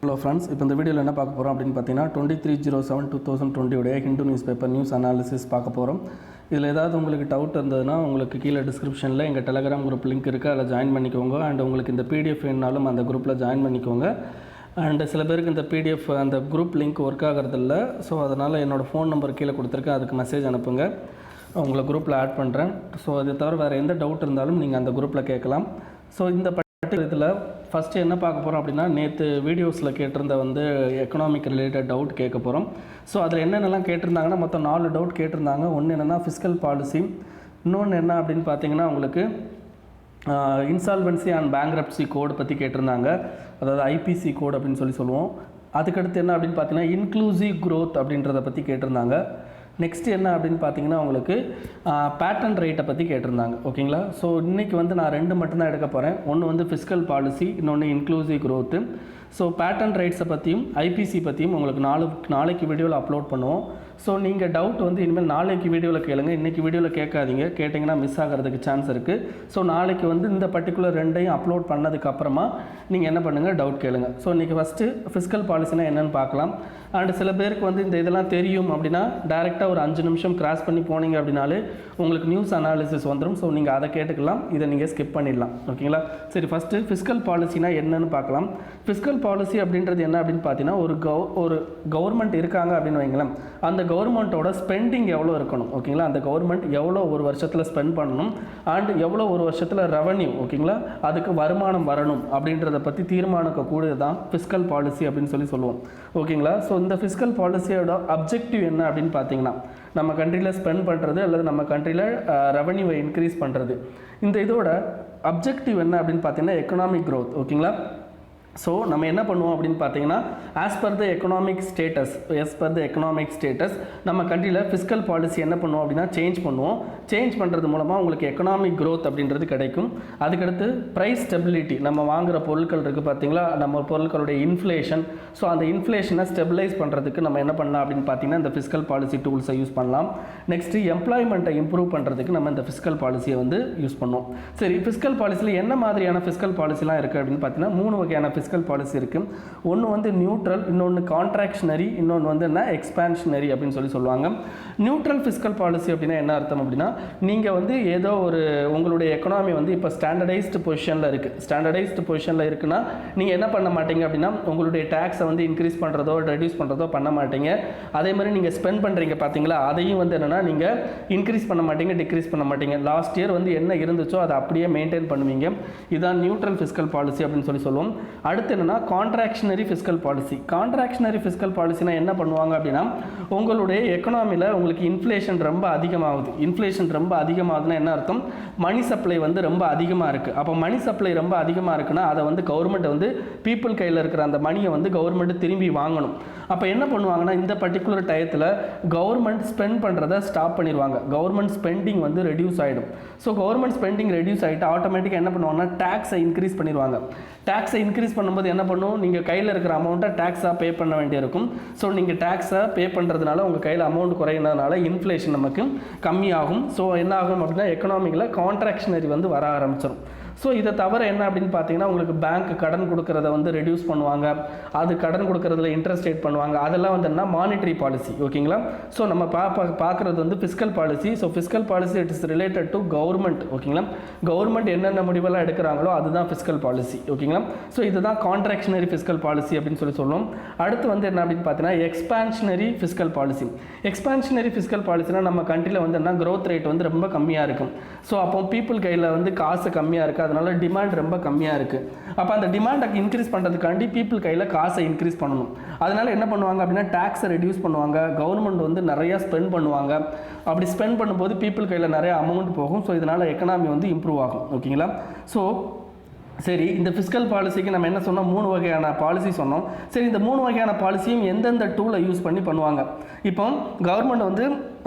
Hello friends, இப்போ இந்த வீடியோவில் என்ன பார்க்க போகிறோம் அப்படின்னு பார்த்தீங்கன்னா 23/07/2020 Hindu news paper news analysis பார்க்க போகிறோம். இதில் ஏதாவது உங்களுக்கு டவுட் இருந்ததுன்னா உங்களுக்கு கீழே டிஸ்கிரிப்ஷனில் எங்கள் டெலகிராம் குரூப் லிங்க் இருக்குது, அதில் ஜாயின் பண்ணிக்கோங்க. அண்ட் உங்களுக்கு இந்த பிடிஎஃப் வேணுனாலும் அந்த குரூப்பில் ஜாயின் பண்ணிக்கோங்க. அண்ட் சில பேருக்கு இந்த பிடிஎஃப் அந்த குரூப் லிங்க் ஒர்க் ஆகிறதில்ல, ஸோ அதனால் என்னோடய ஃபோன் நம்பர் கீழே கொடுத்துருக்கேன், அதுக்கு மெசேஜ் அனுப்புங்க, உங்களை குரூப்பில் ஆட் பண்ணுறேன். ஸோ அதை தவிர வேறு எந்த டவுட் இருந்தாலும் நீங்கள் அந்த குரூப்பில் கேட்கலாம். ஸோ இந்த இதில் ஃபஸ்ட்டு என்ன பார்க்க போகிறோம் அப்படின்னா, நேற்று வீடியோஸில் கேட்டிருந்த எக்கனாமிக் ரிலேட்டட் டவுட் கேட்க போகிறோம். ஸோ அதில் என்னென்னலாம் கேட்டிருந்தாங்கன்னா மொத்தம் 4 டவுட் கேட்டிருந்தாங்க. ஒன்று என்னென்னா ஃபிஸ்கல் பாலிசி, இன்னொன்று என்ன அப்படின்னு பார்த்தீங்கன்னா உங்களுக்கு இன்சால்வென்சி அண்ட் பேங்க்ரப்சி கோடு பற்றி கேட்டிருந்தாங்க, அதாவது ஐபிசி கோடு அப்படின்னு சொல்லுவோம். அதுக்கடுத்து என்ன அப்படின்னு பார்த்தீங்கன்னா இன்க்ளூசிவ் க்ரோத் அப்படின்றத பற்றி கேட்டிருந்தாங்க. நெக்ஸ்ட்டு என்ன அப்படின்னு பார்த்தீங்கன்னா உங்களுக்கு பேட்டன் ரேட்டை பற்றி கேட்டிருந்தாங்க. ஓகேங்களா? ஸோ இன்றைக்கி நான் 2 மட்டும்தான் எடுக்க போகிறேன். ஒன்று ஃபிஸ்கல் பாலிசி, இன்னொன்று இன்க்ளூசிவ் க்ரோத்து. ஸோ பேட்டன் ரேட்ஸை பற்றியும் ஐபிசி பற்றியும் உங்களுக்கு நாளைக்கு வீடியோவில் அப்லோட் பண்ணுவோம். ஸோ நீங்கள் டவுட் இனிமேல் நாளைக்கு வீடியோவில் கேளுங்க, இன்றைக்கி வீடியோவில் கேட்காதீங்க. கேட்டிங்கன்னா மிஸ் ஆகிறதுக்கு சான்ஸ் இருக்குது. ஸோ நாளைக்கு இந்த பர்டிகுலர் 2ஐயும் அப்லோட் பண்ணதுக்கப்புறமா நீங்கள் என்ன பண்ணுங்கள், டவுட் கேளுங்க. ஸோ இன்றைக்கி ஃபஸ்ட்டு ஃபிஸ்கல் பாலிசினா என்னென்னு பார்க்கலாம். அண்ட் சில பேருக்கு இந்த இதெல்லாம் தெரியும் அப்படின்னா டைரெக்டாக ஒரு 5 நிமிஷம் கிராஸ் பண்ணி போனீங்க அப்படின்னாலே உங்களுக்கு நியூஸ் அனாலிசிஸ் வந்துடும். ஸோ நீங்கள் அதை கேட்டுக்கலாம், இதை நீங்கள் ஸ்கிப் பண்ணிடலாம். ஓகேங்களா? சரி, ஃபஸ்ட்டு ஃபிஸ்கல் பாலிசினா என்னன்னு பார்க்கலாம். ஃபிஸ்கல் பாலிசி அப்படின்றது என்ன அப்படின்னு பார்த்தீங்கன்னா, ஒரு கவர்மெண்ட் இருக்காங்க அப்படின்னு வைங்களேன், அந்த கவர்மெண்ட்டோட ஸ்பெண்டிங் எவ்வளோ இருக்கணும். ஓகேங்களா? அந்த கவர்மெண்ட் எவ்வளோ ஒரு வருஷத்தில் ஸ்பெண்ட் பண்ணணும் அண்ட் எவ்வளோ ஒரு வருஷத்தில் ரெவன்யூ, ஓகேங்களா, அதுக்கு வருமானம் வரணும் அப்படின்றத பற்றி தீர்மானிக்கக்கூடியது தான் ஃபிஸ்கல் பாலிசி அப்படின்னு சொல்லுவோம். ஓகேங்களா? ஸோ இந்த ஃபிஸ்கல் பாலிசியோட அப்ஜெக்டிவ் என்ன அப்படின்னு பார்த்தீங்கன்னா, நம்ம கண்ட்ரியில் ஸ்பெண்ட் பண்ணுறது அல்லது நம்ம கண்ட்ரியில் ரெவன்யூவை இன்க்ரீஸ் பண்ணுறது. இந்த இதோட அப்ஜெக்டிவ் என்ன அப்படின்னு பார்த்தீங்கன்னா எக்கனாமிக் க்ரோத். ஓகேங்களா? ஸோ நம்ம என்ன பண்ணுவோம் அப்படின்னு பார்த்தீங்கன்னா, as per the economic status நம்ம கண்ட்ரியில் ஃபிஸ்கல் பாலிசி என்ன பண்ணுவோம் அப்படின்னா சேஞ்ச் பண்ணுவோம். சேஞ்ச் பண்ணுறது மூலமாக உங்களுக்கு எக்கனாமிக் க்ரோத் அப்படின்றது கிடைக்கும். அதுக்கடுத்து ப்ரைஸ் ஸ்டெபிலிட்டி, நம்ம வாங்குகிற பொருட்கள் இருக்குது பார்த்தீங்களா, நம்ம பொருட்களுடைய இன்ஃப்ளேஷன், ஸோ அந்த இன்ஃப்ளேஷனை ஸ்டெபிலைஸ் பண்ணுறதுக்கு நம்ம என்ன பண்ணலாம் அப்படின்னு பார்த்தீங்கன்னா இந்த ஃபிஸ்கல் பாலிசி டூல்ஸை யூஸ் பண்ணலாம். நெக்ஸ்ட்டு எம்ப்ளாய்மெண்ட்டை இம்ப்ரூவ் பண்ணுறதுக்கு நம்ம இந்த ஃபிஸ்கல் பாலிசியை யூஸ் பண்ணுவோம். சரி, ஃபிஸ்கல் பாலிசியில் என்ன மாதிரியான ஃபிஸ்கல் பாலிசிலாம் இருக்குது அப்படின்னு பார்த்தீங்கன்னா 3 வகையான ஃபிஸ்கல் பாலிசி இருக்குது. ஒன்று நியூட்ரல், இன்னொன்று கான்ட்ராக்ஷனரி, இன்னொன்று என்ன எக்ஸ்பான்ஷனரி அப்படின்னு சொல்லுவாங்க. நியூட்ரல் ஃபிஸ்கல் பாலிசி அப்படின்னா என்ன அர்த்தம் அப்படின்னா, நீங்கள் ஏதோ ஒரு உங்களுடைய எக்கனாமி இப்போ ஸ்டாண்டர்டைஸ்டு பொசிஷனில் இருக்குன்னா நீங்கள் என்ன பண்ண மாட்டீங்க அப்படின்னா உங்களுடைய டேக்ஸை இன்க்ரீஸ் பண்ணுறதோ ரெடியூஸ் பண்ணுறதோ பண்ண மாட்டீங்க. அதே மாதிரி நீங்கள் ஸ்பெண்ட் பண்ணுறீங்க பார்த்தீங்களா, அதையும் என்னென்னா நீங்கள் இன்க்ரீஸ் பண்ண மாட்டீங்க, டிக்ரீஸ் பண்ண மாட்டீங்க. லாஸ்ட் இயர் என்ன இருந்துச்சோ அதை அப்படியே மெயின்டைன் பண்ணுவீங்க. இதுதான் நியூட்ரல் ஃபிஸ்கல் பாலிசி அப்படின்னு சொல்லுவோம். அடுத்து என்னன்னா contractionary fiscal policy. Contractionary fiscal பாலிசினா என்ன பண்ணுவாங்க அப்படின்னா, உங்களுடைய எக்கனாமியில் உங்களுக்கு இன்ஃப்ளேஷன் ரொம்ப அதிகமாகுதுன்னா என்ன அர்த்தம், மணி சப்ளை ரொம்ப அதிகமாக இருக்குது. அப்போ மணி சப்ளை ரொம்ப அதிகமாக இருக்குன்னா அதை கவர்மெண்ட் பீப்புள் கையில் இருக்கிற அந்த மணியை கவர்மெண்ட் திரும்பி வாங்கணும். அப்போ என்ன பண்ணுவாங்கன்னா இந்த பர்டிகுலர் டயத்தில் கவர்மெண்ட் ஸ்பெண்ட் பண்ணுறதை ஸ்டாப் பண்ணிடுவாங்க. கவர்மெண்ட் ஸ்பெண்டிங் ரெடியூஸ் ஆகிடும். ஸோ கவர்மெண்ட் ஸ்பெண்டிங் ரெடியூஸ் ஆகிட்டு ஆட்டோமேட்டிக்காக என்ன பண்ணுவாங்கன்னா டேக்ஸை இன்க்ரீஸ் பண்ணிடுவாங்க. டேக்ஸை இன்க்ரீஸ் பண்ணும்போது என்ன பண்ணும், நீங்கள் கையில் இருக்கிற அமௌண்ட்டை டேக்ஸாக பே பண்ண வேண்டியிருக்கும். ஸோ நீங்கள் டேக்ஸை பே பண்ணுறதுனால உங்கள் கையில் அமௌண்ட் குறையினதுனால இன்ஃப்ளேஷன் நமக்கு கம்மியாகும். ஸோ என்ன ஆகும் அப்படின்னா எக்கனாமிக்கில் கான்ட்ராக்ஷனரி வர ஆரம்பிச்சிடும். ஸோ இதை தவிர என்ன அப்படின்னு பார்த்தீங்கன்னா உங்களுக்கு பேங்க் கடன் கொடுக்குறத ரெடியூஸ் பண்ணுவாங்க, அது கடன் கொடுக்குறதுல இன்ட்ரெஸ்ட் ரேட் பண்ணுவாங்க. அதெல்லாம் என்ன மானிட்டரி பாலிசி. ஓகேங்களா? ஸோ நம்ம பார்க்குறது fiscal policy. So fiscal policy it is related to government. ஓகேங்களா? கவர்மெண்ட் என்னென்ன முடிவெல்லாம் எடுக்கிறாங்களோ அதுதான் ஃபிஸ்கல் பாலிசி. ஓகேங்களா? ஸோ இதுதான் கான்ட்ராக்ஷனரி ஃபிஸ்கல் பாலிசி அப்படின்னு சொல்லுவோம். அடுத்து என்ன அப்படின்னு பார்த்தீங்கன்னா expansionary fiscal policy. Expansionary fiscal பாலிசினா நம்ம கண்ட்ரியில் என்ன க்ரோத் ரேட் ரொம்ப கம்மியாக இருக்கும். ஸோ அப்போ பீப்புள் கையில் காசு கம்மியாக இருக்குது, அதனால டிமாண்ட் ரொம்ப கம்மியாக இருக்குது. அப்போ அந்த டிமாண்டை இன்க்ரீஸ் பண்ணுறதுக்காண்டி பீப்புள் கையில் காசை இன்க்ரீஸ் பண்ணணும். அதனால் என்ன பண்ணுவாங்க அப்படின்னா டேக்ஸை ரெடியூஸ் பண்ணுவாங்க. கவர்மெண்ட் நிறையா ஸ்பெண்ட் பண்ணுவாங்க. அப்படி ஸ்பெண்ட் பண்ணும்போது பீப்புள் கையில் நிறைய அமௌண்ட் போகும். ஸோ இதனால் எக்கனாமி இம்ப்ரூவ் ஆகும். ஓகேங்களா? ஸோ சரி, இந்த ஃபிஸ்கல் பாலிசிக்கு நம்ம என்ன சொன்னோம், 3 வகையான பாலிசி சொன்னோம். சரி, இந்த 3 வகையான பாலிசியும் எந்தெந்த டூலை யூஸ் பண்ணி பண்ணுவாங்க. இப்போ கவர்மெண்ட்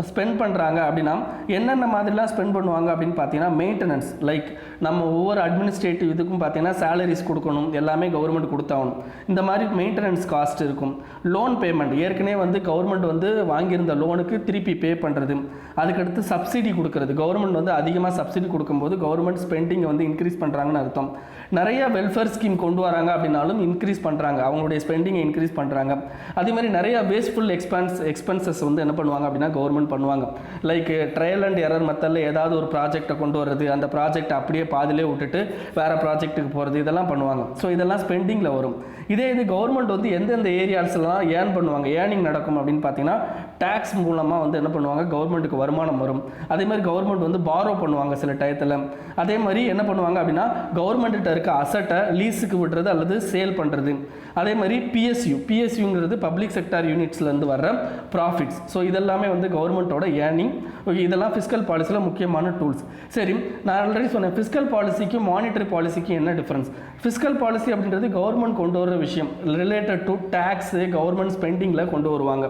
ஸ்பெண்ட் பண்ணுறாங்க அப்படின்னா என்னென்ன மாதிரிலாம் ஸ்பெண்ட் பண்ணுவாங்க அப்படின்னு பார்த்தீங்கன்னா மெயின்டெனன்ஸ், லைக் நம்ம ஒவ்வொரு அட்மினிஸ்ட்ரேட்டிவ் இதுக்கும் பார்த்தீங்கன்னா சேலரிஸ் கொடுக்கணும், எல்லாமே கவர்மெண்ட் கொடுத்தாகணும். இந்த மாதிரி மெயின்டெனன்ஸ் காஸ்ட் இருக்கும். லோன் பேமெண்ட், ஏற்கனவே வந்து கவர்மெண்ட் வந்து வாங்கியிருந்த லோனுக்கு திருப்பி பே பண்ணுறது. அதுக்கடுத்து சப்சிடி கொடுக்கறது, கவர்மெண்ட் வந்து அதிகமாக சப்சிடி கொடுக்கும்போது கவர்மெண்ட் ஸ்பெண்டிங்கை வந்து இன்க்ரீஸ் பண்ணுறாங்கன்னு அர்த்தம். நிறைய வெல்ஃபேர் ஸ்கீம் கொண்டு வராங்க அப்படின்னாலும் இன்க்ரீஸ் பண்ணுறாங்க, அவங்களுடைய ஸ்பெண்டிங்கை இன்க்ரீஸ் பண்ணுறாங்க. அதே மாதிரி நிறைய வேஸ்ட்ஃபுல் எக்ஸ்பென்சஸ் வந்து என்ன பண்ணுவாங்க அப்படின்னா கவர்மெண்ட் பண்ணுவாங்க. லைக் ட்ரையல் அண்ட் எரர் மெத்தடில் ஏதாவது ஒரு ப்ராஜெக்டை கொண்டு வர்றது, அந்த ப்ராஜெக்ட் அப்படியே பாதிலே விட்டுட்டு வேறு ப்ராஜெக்ட்டுக்கு போகிறது, இதெல்லாம் பண்ணுவாங்க. ஸோ இதெல்லாம் ஸ்பெண்டிங்கில் வரும். இதே இது கவர்மெண்ட் வந்து எந்தெந்த ஏரியாஸ்லாம் ஏர்ன் பண்ணுவாங்க, ஏர்னிங் நடக்கும் அப்படின்னு பார்த்தீங்கன்னா டேக்ஸ் மூலமாக வந்து என்ன பண்ணுவாங்க, கவர்மெண்ட்டுக்கு வருமானம் வரும். அதே மாதிரி கவர்மெண்ட் வந்து பாரோ பண்ணுவாங்க சில டயத்தில். அதே மாதிரி என்ன பண்ணுவாங்க அப்படின்னா கவர்மெண்ட்டிட்ட இருக்க அசட்டை லீஸுக்கு விடுறது அல்லது சேல் பண்ணுறது. அதே மாதிரி பிஎஸ்யூங்கிறது பப்ளிக் செக்டார் யூனிட்ஸ்லேருந்து வர்ற ப்ராஃபிட்ஸ். ஸோ இதெல்லாமே வந்து கவர்மெண்ட்டோட ஏர்னிங். ஓகே, இதெல்லாம் ஃபிஸ்கல் பாலிசியில் முக்கியமான டூல்ஸ். சரி, நான் ஆல்ரெடி சொன்னேன் ஃபிஸ்கல் பாலிசிக்கும் மானிட்டரி பாலிசிக்கும் என்ன டிஃப்ரென்ஸ். ஃபிஸ்கல் பாலிசி அப்படின்றது கவர்மெண்ட் கொண்டு வர விஷயம், ரிலேட்டட் டு டேக்ஸு, கவர்மெண்ட் ஸ்பெண்டிங்கில் கொண்டு வருவாங்க.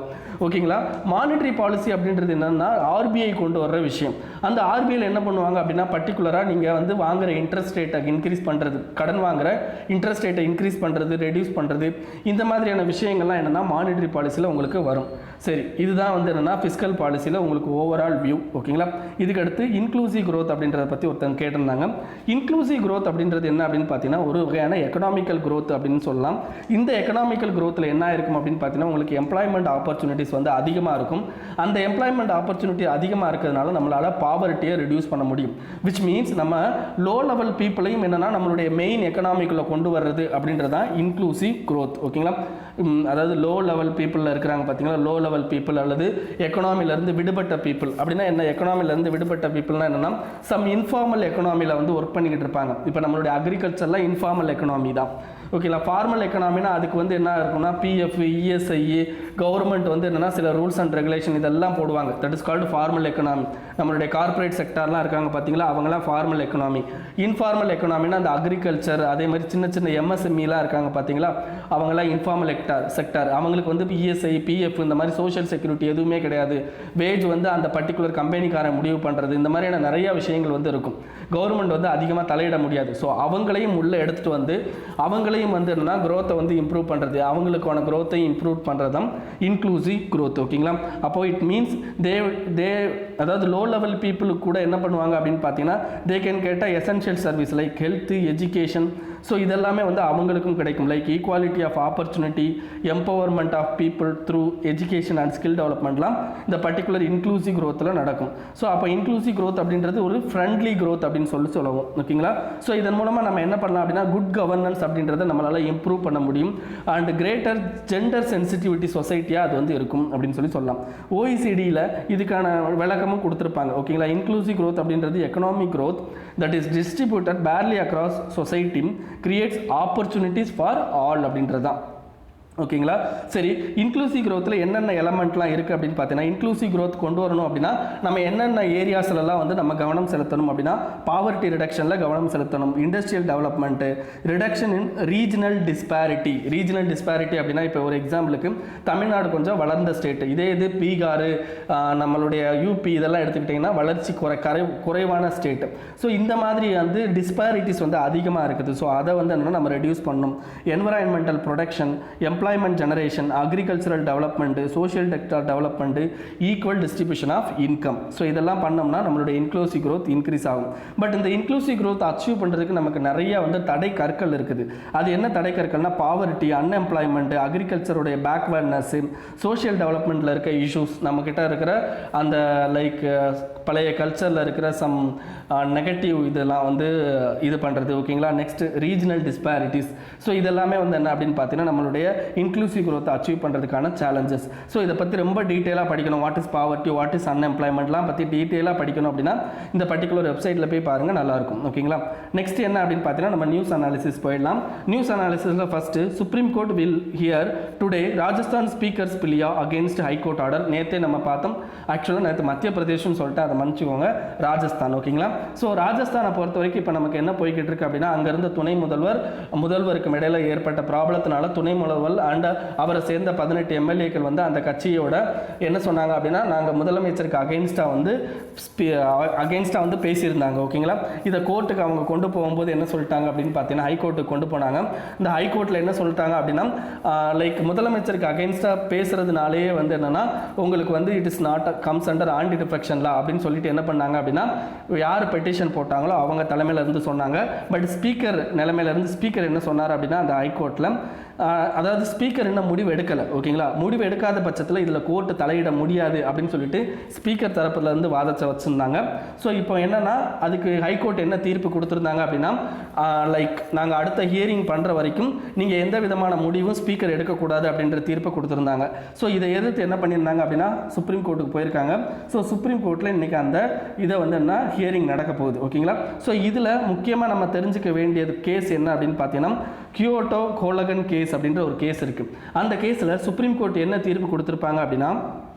ஓகேங்களா. மானிட்டரி பாலிசி அப்படின்றது என்னன்னா ஆர்பிஐ கொண்டு வர்ற விஷயம். அந்த ஆர்பிஐயில் என்ன பண்ணுவாங்க அப்படின்னா பர்டிகுலராக நீங்கள் வந்து வாங்குற இன்ட்ரெஸ்ட் ரேட்டை இன்க்ரீஸ் பண்ணுறது, கடன் வாங்குற இன்ட்ரெஸ்ட் ரேட்டை இன்க்ரீஸ் பண்ணுறது, ரெடியூஸ் பண்ணுறது, இந்த மாதிரியான விஷயங்கள்லாம் என்னென்னா மானிட்டரி பாலிசியில் உங்களுக்கு வரும். சரி, இதுதான் வந்து என்னென்னா ஃபிஸ்கல் பாலிசியில் உங்களுக்கு ஓவரால் வியூ. ஓகேங்களா. இதுக்கடுத்து இன்க்ளூசிவ் growth அப்படின்றத பற்றி ஒருத்தங்க கேட்டிருந்தாங்க. இன்க்ளூசிவ் growth அப்படின்றது என்ன அப்படின்னு பார்த்தீங்கன்னா ஒரு வகையான எக்கனாமிக்கல் growth அப்படின்னு சொல்லலாம். இந்த எக்கனாமிக்கல் growthல என்ன இருக்கும் அப்படின்னு பார்த்தீங்கன்னா உங்களுக்கு எம்ப்ளாய்மெண்ட் ஆப்பர்ச்சுனிட்டிஸ் வந்து அதிகமாக இருக்கும். அந்த எம்ப்ளாய்மெண்ட் ஆப்பர்ச்சுனிட்டி அதிகமாக இருக்கிறதுனால நம்மளால் பாவர்ட்டியை ரெடியூஸ் பண்ண முடியும். விச் மீன்ஸ் நம்ம லோ லெவல் பீப்புளையும் என்னென்னா நம்மளுடைய மெயின் எக்கனாமிக்குள்ளே கொண்டு வர்றது அப்படின்றது தான் இன்க்ளூசிவ் growth. ஓகேங்களா. அதாவது லோ லெவல் பீப்புளில் இருக்கிறாங்க பார்த்தீங்களா, லோ லெவல் பீப்புள் அல்லது எக்கனாமிலேருந்து விடுபட்ட பீப்புள் அப்படின்னா என்ன, எக்கனாமிலேருந்து விடுபட்ட பீப்புள்னா என்னென்னா சம் இன்ஃபார்மல் எக்கனாமியில் வந்து ஒர்க் பண்ணிக்கிட்டு இருப்பாங்க. இப்போ நம்மளுடைய அக்ரிகல்ச்சரில் இன்ஃபார்மல் எக்கனாமி தான். ஓகேங்களா. ஃபார்மல் எக்கனாமினா அதுக்கு வந்து என்ன இருக்கும்னா பிஎஃப், இஎஸ்ஐ, கவர்மெண்ட் வந்து என்னென்னா சில ரூல்ஸ் அண்ட் ரெகுலேஷன் இதெல்லாம் போடுவாங்க. That is called formal economy. நம்மளுடைய கார்ப்பரேட் செக்டார்லாம் இருக்காங்க பார்த்தீங்களா, அவங்களாம் ஃபார்மல் எக்கனாமி. இன்ஃபார்மல் எக்கனாமினா அந்த அக்ரிகல்ச்சர், அதே மாதிரி சின்ன சின்ன எம்எஸ்எம்இலாம் இருக்காங்க பார்த்தீங்களா, அவங்களாம் இன்ஃபார்மல் செக்டார். அவங்களுக்கு வந்து இஎஸ்ஐ, பிஎஃப் இந்த மாதிரி சோஷியல் செக்யூரிட்டி எதுவுமே கிடையாது. வேஜ் வந்து அந்த பர்டிகுலர் கம்பெனிக்காரன் முடிவு பண்ணுறது, இந்த மாதிரியான நிறைய விஷயங்கள் வந்து இருக்கும். கவர்மெண்ட் வந்து அதிகமாக தலையிட முடியாது. ஸோ அவங்களையும் உள்ளே எடுத்துகிட்டு வந்து அவங்களையும் வந்து என்னன்னா growth-ஐ வந்து இம்ப்ரூவ் பண்ணுறது, அவங்களுக்கான growth-ஐ இம்ப்ரூவ் பண்ணுறது தான் இன்க்ளூசிவ் growth. ஓகேங்களா. அப்போ இட் மீன்ஸ் தே அதாவது லோ லெவல் பீப்புளுக்கு கூட என்ன பண்ணுவாங்க அப்படின்னு பார்த்தீங்கன்னா they can get essential service like health, education. So இதெல்லாமே வந்து அவங்களுக்கும் கிடைக்கும். Like equality of opportunity, empowerment of people through education and skill டெவலப்மெண்ட்லாம் இந்த பர்டிகுலர் இன்க்ளூசிவ் growth-ல நடக்கும். ஸோ அப்போ இன்க்ளூசிவ் growth அப்படின்றது ஒரு ஃப்ரெண்ட்லி growth அப்படின்னு சொல்லுவோம். ஓகேங்களா. ஸோ இதன் மூலமாக நம்ம என்ன பண்ணலாம் அப்படின்னா குட் கவர்னன்ஸ் அப்படின்றத நம்மளால் இம்ப்ரூவ் பண்ண முடியும். அண்ட் கிரேட்டர் ஜெண்டர் சென்சிட்டிவிட்டி சொசைட்டியாக அது வந்து இருக்கும் அப்படின்னு சொல்லலாம். ஓஇசிடியில் இதுக்கான விளக்கமும் கொடுத்துருப்பாங்க. ஓகேங்களா. இன்க்ளூசிவ் growth அப்படின்றது economic growth that is distributed barely across society creates opportunities for all அப்படின்றது தான். ஓகேங்களா. சரி, இன்க்ளூசிவ் growth-ல என்னென்ன எலமெண்ட்லாம் இருக்குது அப்படின்னு பார்த்தீங்கன்னா இன்க்ளூசிவ் growth கொண்டு வரணும் அப்படின்னா நம்ம என்னென்ன ஏரியாஸ்லாம் வந்து நம்ம கவனம் செலுத்தணும் அப்படின்னா பாவர்ட்டி ரிடக்ஷனில் கவனம் செலுத்தணும், இண்டஸ்ட்ரியல் டெவலப்மெண்ட்டு, ரிடக்ஷன் இன் ரீஜனல் டிஸ்பாரிட்டி. ரீஜனல் டிஸ்பாரிட்டி அப்படின்னா இப்போ ஒரு எக்ஸாம்பிளுக்கு தமிழ்நாடு கொஞ்சம் வளர்ந்த ஸ்டேட்டு, இதே இது பீகார், நம்மளுடைய யூபி இதெல்லாம் எடுத்துக்கிட்டிங்கன்னா வளர்ச்சி குறைவான ஸ்டேட்டு. ஸோ இந்த மாதிரி வந்து டிஸ்பாரிட்டிஸ் வந்து அதிகமாக இருக்குது. ஸோ அதை வந்து என்னென்னா நம்ம ரெடியூஸ் பண்ணணும். Environmental protection, employment generation, agricultural development, social sector development, equal distribution of income. So இதெல்லாம் பண்ணோம்னா நம்மளுடைய இன்க்ளூசிவ் growth இன்க்ரீஸ் ஆகும். பட் இந்த இன்க்ளூசிவ் growth அச்சீவ் பண்ணுறதுக்கு நமக்கு நிறைய வந்து தடை கற்கள் இருக்குது. அது என்ன தடை கற்கள்னா பாவர்ட்டி, அன்எம்ப்ளாய்மெண்ட், அக்ரிகல்ச்சருடைய பேக்வேர்ட்னஸ், சோஷியல் டெவலப்மெண்ட்டில் இருக்க இஷ்யூஸ், நம்மக்கிட்ட இருக்கிற அந்த லைக் பழைய கல்ச்சரில் இருக்கிற சம் நெகட்டிவ் இதெல்லாம் வந்து இது பண்ணுறது. ஓகேங்களா. Next regional disparities. ஸோ இதெல்லாமே வந்து என்ன அப்படின்னு பார்த்தீங்கன்னா நம்மளுடைய இன்க்ளூசிவ் growth அச்சீவ் பண்ணுறதுக்கான சேலஞ்சஸ். ஸோ இதை பற்றி ரொம்ப டீட்டெயிலாக படிக்கணும். What is poverty, what is அன்எம்ப்ளாய்மெண்ட்லாம் பற்றி டீட்டெயிலாக படிக்கணும் அப்படின்னா இந்த பர்டிகுலர் வெப்சைட்டில் போய் பாருங்கள், நல்லாயிருக்கும். ஓகேங்களா. நெக்ஸ்ட் என்ன அப்படின்னு பார்த்தீங்கன்னா நம்ம நியூஸ் அனாலிசிஸ் போயிடலாம். நியூஸ் அனாலிசிஸில் first supreme court will hear today Rajasthan speakers plea against high court order. நேற்றே நம்ம பார்த்தோம். ஆக்சுவலாக நேற்று மத்திய பிரதேஷ்னு சொல்லிட்டு அதை அதை மன்னிச்சுக்கோங்க, ராஜஸ்தான். ஓகேங்களா? ஸோ ராஜஸ்தானை பொறுத்த வரைக்கும் இப்போ நமக்கு என்ன போய்கிட்டு இருக்கு அப்படின்னா, அங்கேருந்து துணை முதல்வருக்கும் இடையில ஏற்பட்ட ப்ராப்ளத்தினால துணை முதல்வர் அண்ட் அவரை சேர்ந்த 18 எம்எல்ஏக்கள் வந்து அந்த கட்சியோட என்ன சொன்னாங்க அப்படின்னா, நாங்கள் முதலமைச்சருக்கு அகெயின்ஸ்டாக வந்து பேசியிருந்தாங்க. ஓகேங்களா? இதை கோர்ட்டுக்கு அவங்க கொண்டு போகும்போது என்ன சொல்லிட்டாங்க அப்படின்னு பார்த்தீங்கன்னா, ஹைகோர்ட்டுக்கு கொண்டு போனாங்க. இந்த ஹைகோர்ட்டில் என்ன சொல்லிட்டாங்க அப்படின்னா, லைக் முதலமைச்சருக்கு அகெயின்ஸ்டாக பேசுறதுனாலே வந்து என்னன்னா, உங்களுக்கு வந்து it is not comes under anti defection லா அப்படின்னு சொல்லிட்டு என்ன பண்ணாங்க அப்படின்னா, யார் பெட்டிஷன் போட்டாங்களோ அவங்க தலைமையில இருந்து சொன்னாங்க. பட் ஸ்பீக்கர் நிலைமையில இருந்து ஸ்பீக்கர் என்ன சொன்னார் அப்படின்னா, அந்த ஹைகோர்ட்டில் அதாவது ஸ்பீக்கர் இன்னும் முடிவு எடுக்கலை. ஓகேங்களா? முடிவு எடுக்காத பட்சத்தில் இதில் கோர்ட்டு தலையிட முடியாது அப்படின்னு சொல்லிட்டு ஸ்பீக்கர் தரப்புல இருந்து வாதத்தை வச்சுருந்தாங்க. ஸோ இப்போ என்னன்னா, அதுக்கு ஹைகோர்ட் என்ன தீர்ப்பு கொடுத்துருந்தாங்க அப்படின்னா, லைக் நாங்கள் அடுத்த ஹியரிங் பண்ணுற வரைக்கும் நீங்கள் எந்த விதமான முடிவும் ஸ்பீக்கர் எடுக்கக்கூடாது அப்படின்ற தீர்ப்பை கொடுத்துருந்தாங்க. ஸோ இதை எதிர்த்து என்ன பண்ணியிருந்தாங்க அப்படின்னா, சுப்ரீம் கோர்ட்டுக்கு போயிருக்காங்க. ஸோ சுப்ரீம் கோர்ட்டில் இன்றைக்கி அந்த இதை வந்து என்ன ஹியரிங் நடக்க போகுது. ஓகேங்களா? ஸோ இதில் முக்கியமாக நம்ம தெரிஞ்சுக்க வேண்டியது கேஸ் என்ன அப்படின்னு பார்த்தீங்கன்னா, கியோட்டோ கோலகன் கேஸ் அப்படின்ற ஒரு கேஸ் இருக்குது. அந்த கேஸில் சுப்ரீம் கோர்ட் என்ன தீர்ப்பு கொடுத்துருப்பாங்க அப்படின்னா,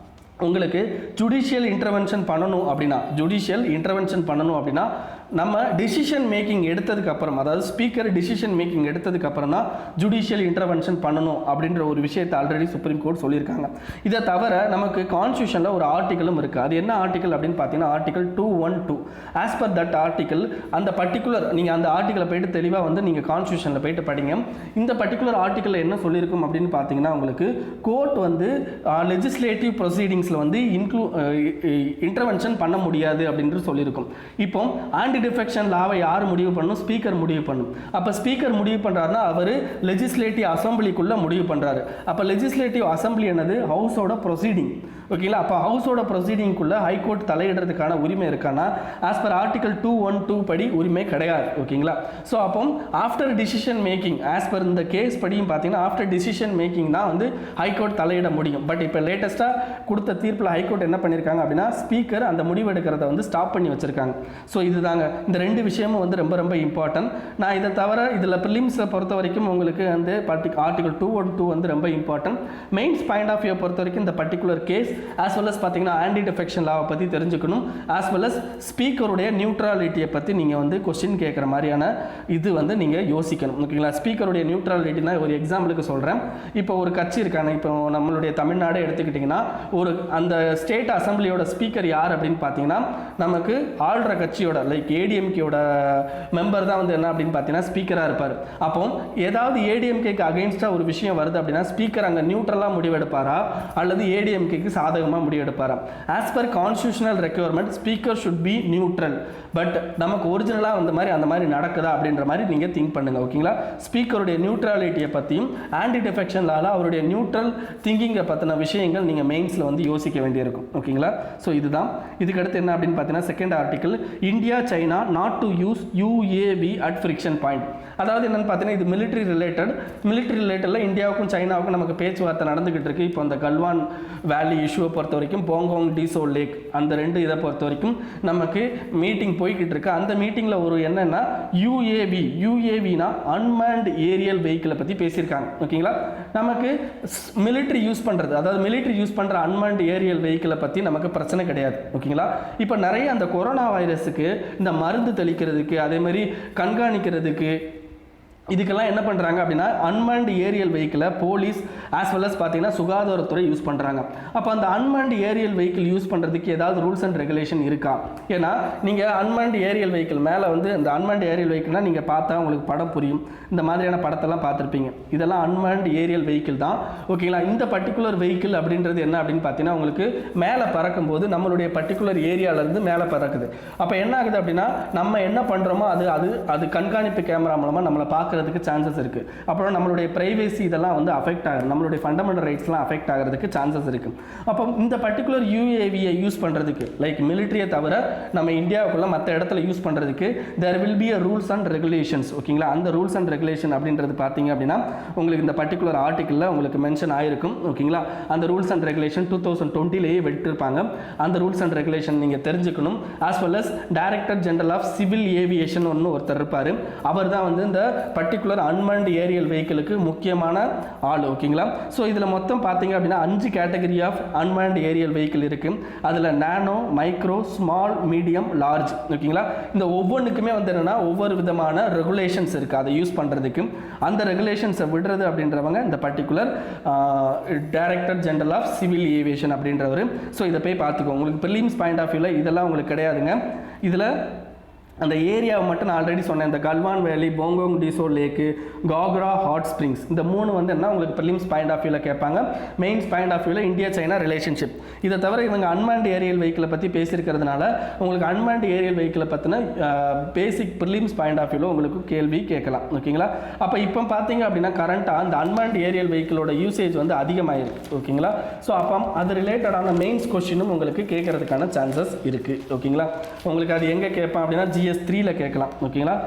உங்களுக்கு ஜுடிஷியல் இன்டர்வென்ஷன் பண்ணணும் அப்படின்னா நம்ம டிசிஷன் மேக்கிங் எடுத்ததுக்கு அப்புறம், அதாவது ஸ்பீக்கர் டிசிஷன் மேக்கிங் எடுத்ததுக்கு அப்புறம் தான் ஜுடிஷியல் இன்டர்வென்ஷன் பண்ணணும் அப்படின்ற ஒரு விஷயத்தை ஆல்ரெடி சுப்ரீம் கோர்ட் சொல்லியிருக்காங்க. இதை தவிர நமக்கு கான்ஸ்டியூஷனில் ஒரு ஆர்டிக்கலும் இருக்குது. அது என்ன ஆர்டிக்கல் அப்படின்னு பார்த்தீங்கன்னா, article 212. As per that article, அந்த பர்டிகுலர் நீங்கள் அந்த ஆர்டிக்கலை போயிட்டு தெளிவாக வந்து நீங்கள் கான்ஸ்டியூஷனில் போயிட்டு படிங்க. இந்த பர்டிகுலர் ஆர்டிக்கலில் என்ன சொல்லியிருக்கும் அப்படின்னு பார்த்தீங்கன்னா, உங்களுக்கு கோர்ட் வந்து லெஜிஸ்லேட்டிவ் ப்ரொசீடிங்ஸில் வந்து இன்டர்வென்ஷன் பண்ண முடியாது அப்படின்னு சொல்லியிருக்கும். இப்போ ஆன்டி டிஃபெக்ஷன் லாவை யார் முடிவு பண்ணணும்? ஸ்பீக்கர் முடிவு பண்ணும். அப்போ ஸ்பீக்கர் முடிவு பண்ணுறாருன்னா அவர் லெஜிஸ்லேட்டிவ் அசம்பிளிக்குள்ளே முடிவு பண்ணுறாரு. அப்போ லெஜிஸ்லேட்டிவ் அசம்பிளி என்னது? ஹவுஸோட ப்ரொசீடிங். ஓகேங்களா? அப்போ ஹவுஸோட ப்ரொசீடிங்குள்ளே ஹைகோர்ட் தலையிடுறதுக்கான உரிமை இருக்கானா? ஆஸ் பர் ஆர்டிகல் 212 படி உரிமை கிடையாது. ஓகேங்களா? ஸோ அப்போ after decision making, as per இந்த கேஸ் படியும் பார்த்தீங்கன்னா, ஆஃப்டர் டிசிஷன் மேக்கிங் தான் வந்து ஹைகோர்ட் தலையிட முடியும். பட் இப்போ லேட்டஸ்ட்டாக கொடுத்த தீர்ப்பில் ஹைகோர்ட் என்ன பண்ணியிருக்காங்க அப்படின்னா, ஸ்பீக்கர் அந்த முடிவு எடுக்கிறத வந்து ஸ்டாப் பண்ணி வச்சிருக்காங்க. ஸோ இதுதாங்க இந்த ரெண்டு விஷயமும் வந்து ரொம்ப ரொம்ப இம்பார்ட்டன்ட். நான் இதை தவிர இதில் ப்ரிலிம்ஸை பொறுத்த வரைக்கும் உங்களுக்கு வந்து ஆர்டிகல் 212 வந்து ரொம்ப important. Mains point of view பொறுத்த வரைக்கும் இந்த particular case as well as பார்த்தீங்கன்னா ஆன்டி டிஃபெக்ஷன் லாவை பற்றி தெரிஞ்சுக்கணும். as well as ஸ்பீக்கருடைய நியூட்ரலிட்டியை பற்றி நீங்கள் வந்து கொஸ்டின் கேட்குற மாதிரியான இது வந்து நீங்கள் யோசிக்கணும். ஓகேங்களா? ஸ்பீக்கருடைய நியூட்ரலிட்டினா ஒரு எக்ஸாம்பிளுக்கு சொல்கிறேன். இப்போ ஒரு கட்சி இருக்காங்க, இப்போ நம்மளுடைய தமிழ்நாடு எடுத்துக்கிட்டிங்கன்னா, ஒரு அந்த ஸ்டேட் அசம்பிளியோட ஸ்பீக்கர் யார் அப்படின்னு பார்த்தீங்கன்னா, நமக்கு ஆள்ற கட்சியோட லைக் ஏடிஎம்கேயோட மெம்பர் தான் வந்து என்ன அப்படின்னு பார்த்தீங்கன்னா ஸ்பீக்கராக இருப்பார். அப்போ ஏதாவது ஏடிஎம்கேக்கு அகெயின்ஸ்டாக ஒரு விஷயம் வருது அப்படின்னா ஸ்பீக்கர் அங்கே நியூட்ரலாக முடிவெடுப்பாரா அல்லது ஏடிஎம்கேக்கு சாதகமாக முடிவெடுப்பாரா? As per constitutional requirement speaker should be neutral. But நமக்கு ஒரிஜினலாக அந்த மாதிரி நடக்குதா அப்படின்ற மாதிரி நீங்கள் திங்க் பண்ணுங்கள். ஓகேங்களா? ஸ்பீக்கருடைய நியூட்ரலிட்டியை பற்றியும் ஆன்டி டிஃபெக்ஷன் லால அவருடைய நியூட்ரல் திங்கிங்கை பற்றின விஷயங்கள் நீங்கள் மெயின்ஸில் வந்து யோசிக்க வேண்டியிருக்கும். ஓகேங்களா? ஸோ இதுதான். இதுக்கடுத்து என்ன அப்படின்னு பார்த்தீங்கன்னா, second article, India China not to use UAV at friction point. அதாவது என்னென்னு பார்த்தீங்கன்னா, இது மிலிட்ரி ரிலேட்டடில் இந்தியாவுக்கும் சைனாவுக்கும் நமக்கு பேச்சுவார்த்தை நடந்துகிட்டு இருக்கு. இப்போ அந்த கல்வான் வேலி இஷ்யூவை பொறுத்த வரைக்கும், போங்கோங் டிசோ லேக் அந்த ரெண்டு இதை பொறுத்த வரைக்கும் நமக்கு மீட்டிங் போய்கிட்டு இருக்கு. அந்த மீட்டிங்கில் ஒரு என்னன்னா யூஏவினா அன்மேன்ட் ஏரியல் வெஹிக்கிளை பற்றி பேசியிருக்காங்க. ஓகேங்களா? நமக்கு மிலிட்ரி யூஸ் பண்ணுறது, அதாவது மிலிட்ரி யூஸ் பண்ணுற அன்மேன்ட் ஏரியல் வெஹிக்கிளை பற்றி நமக்கு பிரச்சனை கிடையாது. ஓகேங்களா? இப்போ நிறைய அந்த கொரோனா வைரஸுக்கு இந்த மருந்து தெளிக்கிறதுக்கு, அதே மாதிரி கண்காணிக்கிறதுக்கு, இதுக்கெல்லாம் என்ன பண்ணுறாங்க அப்படின்னா அன்மேன்ட் ஏரியல் வெஹிக்கிளை போலீஸ் ஆஸ் வெல் அஸ் பார்த்தீங்கன்னா சுகாதாரத்துறை யூஸ் பண்ணுறாங்க. அப்போ அந்த அன்மேன்ட் ஏரியல் வெஹிக்கிள் யூஸ் பண்ணுறதுக்கு ஏதாவது ரூல்ஸ் அண்ட் ரெகுலேஷன் இருக்கா? ஏன்னா நீங்கள் அன்மேன்ட் ஏரியல் வெஹிக்கிள் மேலே வந்து இந்த அன்மேன்ட் ஏரியல் வெஹிக்கிள்னா நீங்கள் பார்த்தா உங்களுக்கு படம் புரியும். இந்த மாதிரியான படத்தெல்லாம் பார்த்துருப்பீங்க. இதெல்லாம் அன்மேன்ட் ஏரியல் வெஹிக்கிள் தான். ஓகேங்களா? இந்த பர்டிகுலர் வெஹிக்கிள் அப்படின்றது என்ன அப்படின்னு பார்த்தீங்கன்னா, உங்களுக்கு மேலே பறக்கும்போது நம்மளுடைய பர்டிகுலர் ஏரியாவிலேருந்து மேலே பறக்குது. அப்போ என்ன ஆகுது அப்படின்னா, நம்ம என்ன பண்ணுறோமோ அது கண்காணிப்பு கேமரா மூலமாக நம்மளை பார்க்குறதுக்கு சான்சஸ் இருக்குது. அப்புறம் நம்மளுடைய பிரைவேசி இதெல்லாம் வந்து அஃபெக்ட் ஆகுது, நம்மளுடைய ஃபண்டமெண்டல் ரைட்ஸ்லாம் அஃபெக்ட் ஆகிறதுக்கு சான்சஸ் இருக்குது. அப்போ இந்த பர்டிகுலர் யூஏவியை யூஸ் பண்ணுறதுக்கு லைக் மிலிட்ரியை தவிர நம்ம இந்தியாவுக்குள்ள மற்ற இடத்துல யூஸ் பண்ணுறதுக்கு there will be a rules and regulations. ஓகேங்களா? அந்த ரூல்ஸ் அண்ட் ரெகுலேஷன் அப்படின்றது பார்த்தீங்க அப்படின்னா உங்களுக்கு இந்த பர்டிகுலர் ஆர்டிக்கிளில் உங்களுக்கு மென்ஷன் ஆயிருக்கும். ஓகேங்களா? அந்த ரூல்ஸ் அண்ட் ரெகுலேஷன் 2020லேயே விட்டுருப்பாங்க. அந்த ரூல்ஸ் அண்ட் ரெகுலேஷன் நீங்கள் தெரிஞ்சுக்கணும். As well as director general of civil aviation ஒன்று ஒருத்தர் இருப்பார். அவர் தான் வந்து இந்த பர்டிகுலர் அன்மேண்ட் ஏரியல் வெஹிக்கிளுக்கு முக்கியமான ஆள். ஓகேங்களா? ஸோ இதில் மொத்தம் பார்த்தீங்க அப்படின்னா 5 category of unmanned aerial vehicle இருக்குது. அதில் nano, micro, small, medium, large. ஓகேங்களா? இந்த ஒவ்வொன்றுக்குமே வந்து என்னென்னா ஒவ்வொரு விதமான ரெகுலேஷன்ஸ் இருக்குது அதை யூஸ் பண்ணுறதுக்கு. அந்த ரெகுலேஷன்ஸை விடுறது அப்படின்றவங்க இந்த particular director general of civil aviation அப்படின்றவர். ஸோ இதை போய் பார்த்துக்கோங்க. உங்களுக்கு ப்ரிலிம்ஸ் பாயிண்ட் ஆஃப் வியூவில் இதெல்லாம் உங்களுக்கு கிடையாதுங்க. இதில் அந்த ஏரியாவை மட்டும் நான் ஆல்ரெடி சொன்னேன். இந்த கல்வான் வேலி, போங்கோங் டிசோ லேக்கு, காக்ரா ஹாட் ஸ்ப்ரிங்ஸ், இந்த 3 வந்து என்ன உங்களுக்கு ப்ரிலிம்ஸ் பாயிண்ட் ஆஃப் வியூவில் கேட்பாங்க. மெயின்ஸ் பாயிண்ட் ஆஃப் வியூவில் இந்தியா சைனா ரிலேஷன்ஷிப். இதை தவிர இவங்க அன்மேண்ட் ஏரியல் வெஹிக்கிளை பற்றி பேசியிருக்கிறதுனால உங்களுக்கு அன்மேண்ட் ஏரியல் வெஹிக்கிளை பற்றின பேசிக் ப்ரிலிம்ஸ் பாயிண்ட் ஆஃப் வியூவில் உங்களுக்கு கேள்வி கேட்கலாம். ஓகேங்களா? அப்போ இப்போ பார்த்தீங்க அப்படின்னா கரண்ட்டாக அந்த அன்மேண்ட் ஏரியல் வெஹிக்கிளோட யூசேஜ் வந்து அதிகமாகிருக்கு. ஓகேங்களா? ஸோ அப்போ அது ரிலேட்டடான மெயின்ஸ் கொஸ்டினும் உங்களுக்கு கேட்கறதுக்கான சான்சஸ் இருக்குது. ஓகேங்களா? உங்களுக்கு அது எங்கே கேட்பான் அப்படின்னா GS3ல கேட்கலாம். ஓகேங்களா?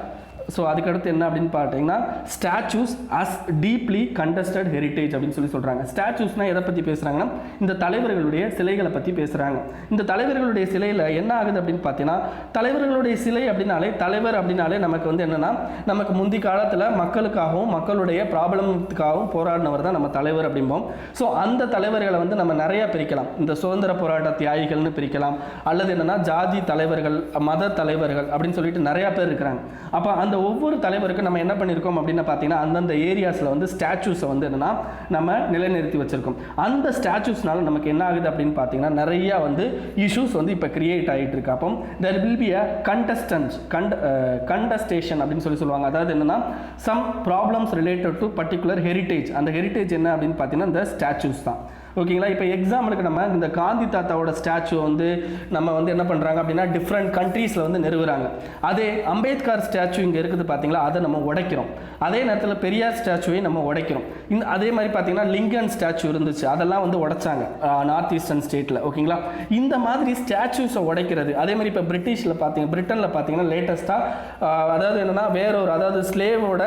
ஸோ அதுக்கடுத்து என்ன அப்படின்னு பார்த்தீங்கன்னா statues as deeply contested heritage அப்படின்னு சொல்கிறாங்க. ஸ்டாச்சூஸ்னால் எதை பற்றி பேசுகிறாங்கன்னா இந்த தலைவர்களுடைய சிலைகளை பற்றி பேசுகிறாங்க. இந்த தலைவர்களுடைய சிலையில் என்ன ஆகுது அப்படின்னு பார்த்தீங்கன்னா தலைவர்களுடைய சிலை அப்படின்னாலே தலைவர் அப்படின்னாலே நமக்கு வந்து என்னென்னா நமக்கு முந்தி காலத்தில் மக்களுக்காகவும் மக்களுடைய ப்ராப்ளத்துக்காகவும் போராடினவர் தான் நம்ம தலைவர் அப்படிம்போம். ஸோ அந்த தலைவர்களை வந்து நம்ம நிறையா பிரிக்கலாம். இந்த சுதந்திர போராட்ட தியாகிகள்னு பிரிக்கலாம், அல்லது என்னென்னா ஜாதி தலைவர்கள், மத தலைவர்கள் அப்படின்னு சொல்லிட்டு நிறையா பேர் இருக்கிறாங்க. அப்போ அந்த ஒவ்வொரு தலைவருக்கும் நம்ம என்ன பண்ணியிருக்கோம் அப்படின்னு பார்த்தீங்கன்னா அந்தந்த ஏரியாஸில் வந்து ஸ்டாச்சூஸை வந்து என்னென்னா நம்ம நிலைநிறுத்தி வச்சுருக்கோம். அந்த ஸ்டாச்சூஸ்னால நமக்கு என்ன ஆகுது அப்படின்னு பார்த்தீங்கன்னா நிறையா வந்து இஷ்யூஸ் வந்து இப்போ கிரியேட் ஆகிட்டு இருக்கு. அப்போ there will be a contestation அப்படின்னு சொல்லுவாங்க. அதாவது என்னென்னா some problems related to particular heritage. அந்த ஹெரிட்டேஜ் என்ன அப்படின்னு பார்த்தீங்கன்னா இந்த ஸ்டாச்சூஸ் தான். ஓகேங்களா? இப்போ எக்ஸாம்பிளுக்கு நம்ம இந்த காந்தி தாத்தாவோட ஸ்டாச்சு வந்து நம்ம வந்து என்ன பண்ணுறாங்க அப்படின்னா டிஃப்ரெண்ட் கண்ட்ரீஸில் வந்து நிறுவுறாங்க. அதே அம்பேத்கர் ஸ்டாச்சு இங்கே இருக்குது பார்த்தீங்களா, அதை நம்ம உடைக்கிறோம். அதே நேரத்தில் பெரியார் ஸ்டாச்சுவை நம்ம உடைக்கிறோம். அதே மாதிரி பார்த்தீங்கன்னா லிங்கன் ஸ்டாச்சு இருந்துச்சு, அதெல்லாம் வந்து உடைச்சாங்க நார்த் ஈஸ்டர்ன் ஸ்டேட்டில். ஓகேங்களா? இந்த மாதிரி ஸ்டாச்சூஸை உடைக்கிறது. அதே மாதிரி இப்போ பிரிட்டனில் பார்த்தீங்கன்னா லேட்டஸ்ட்டாக அதாவது என்னென்னா அதாவது ஸ்லேவோட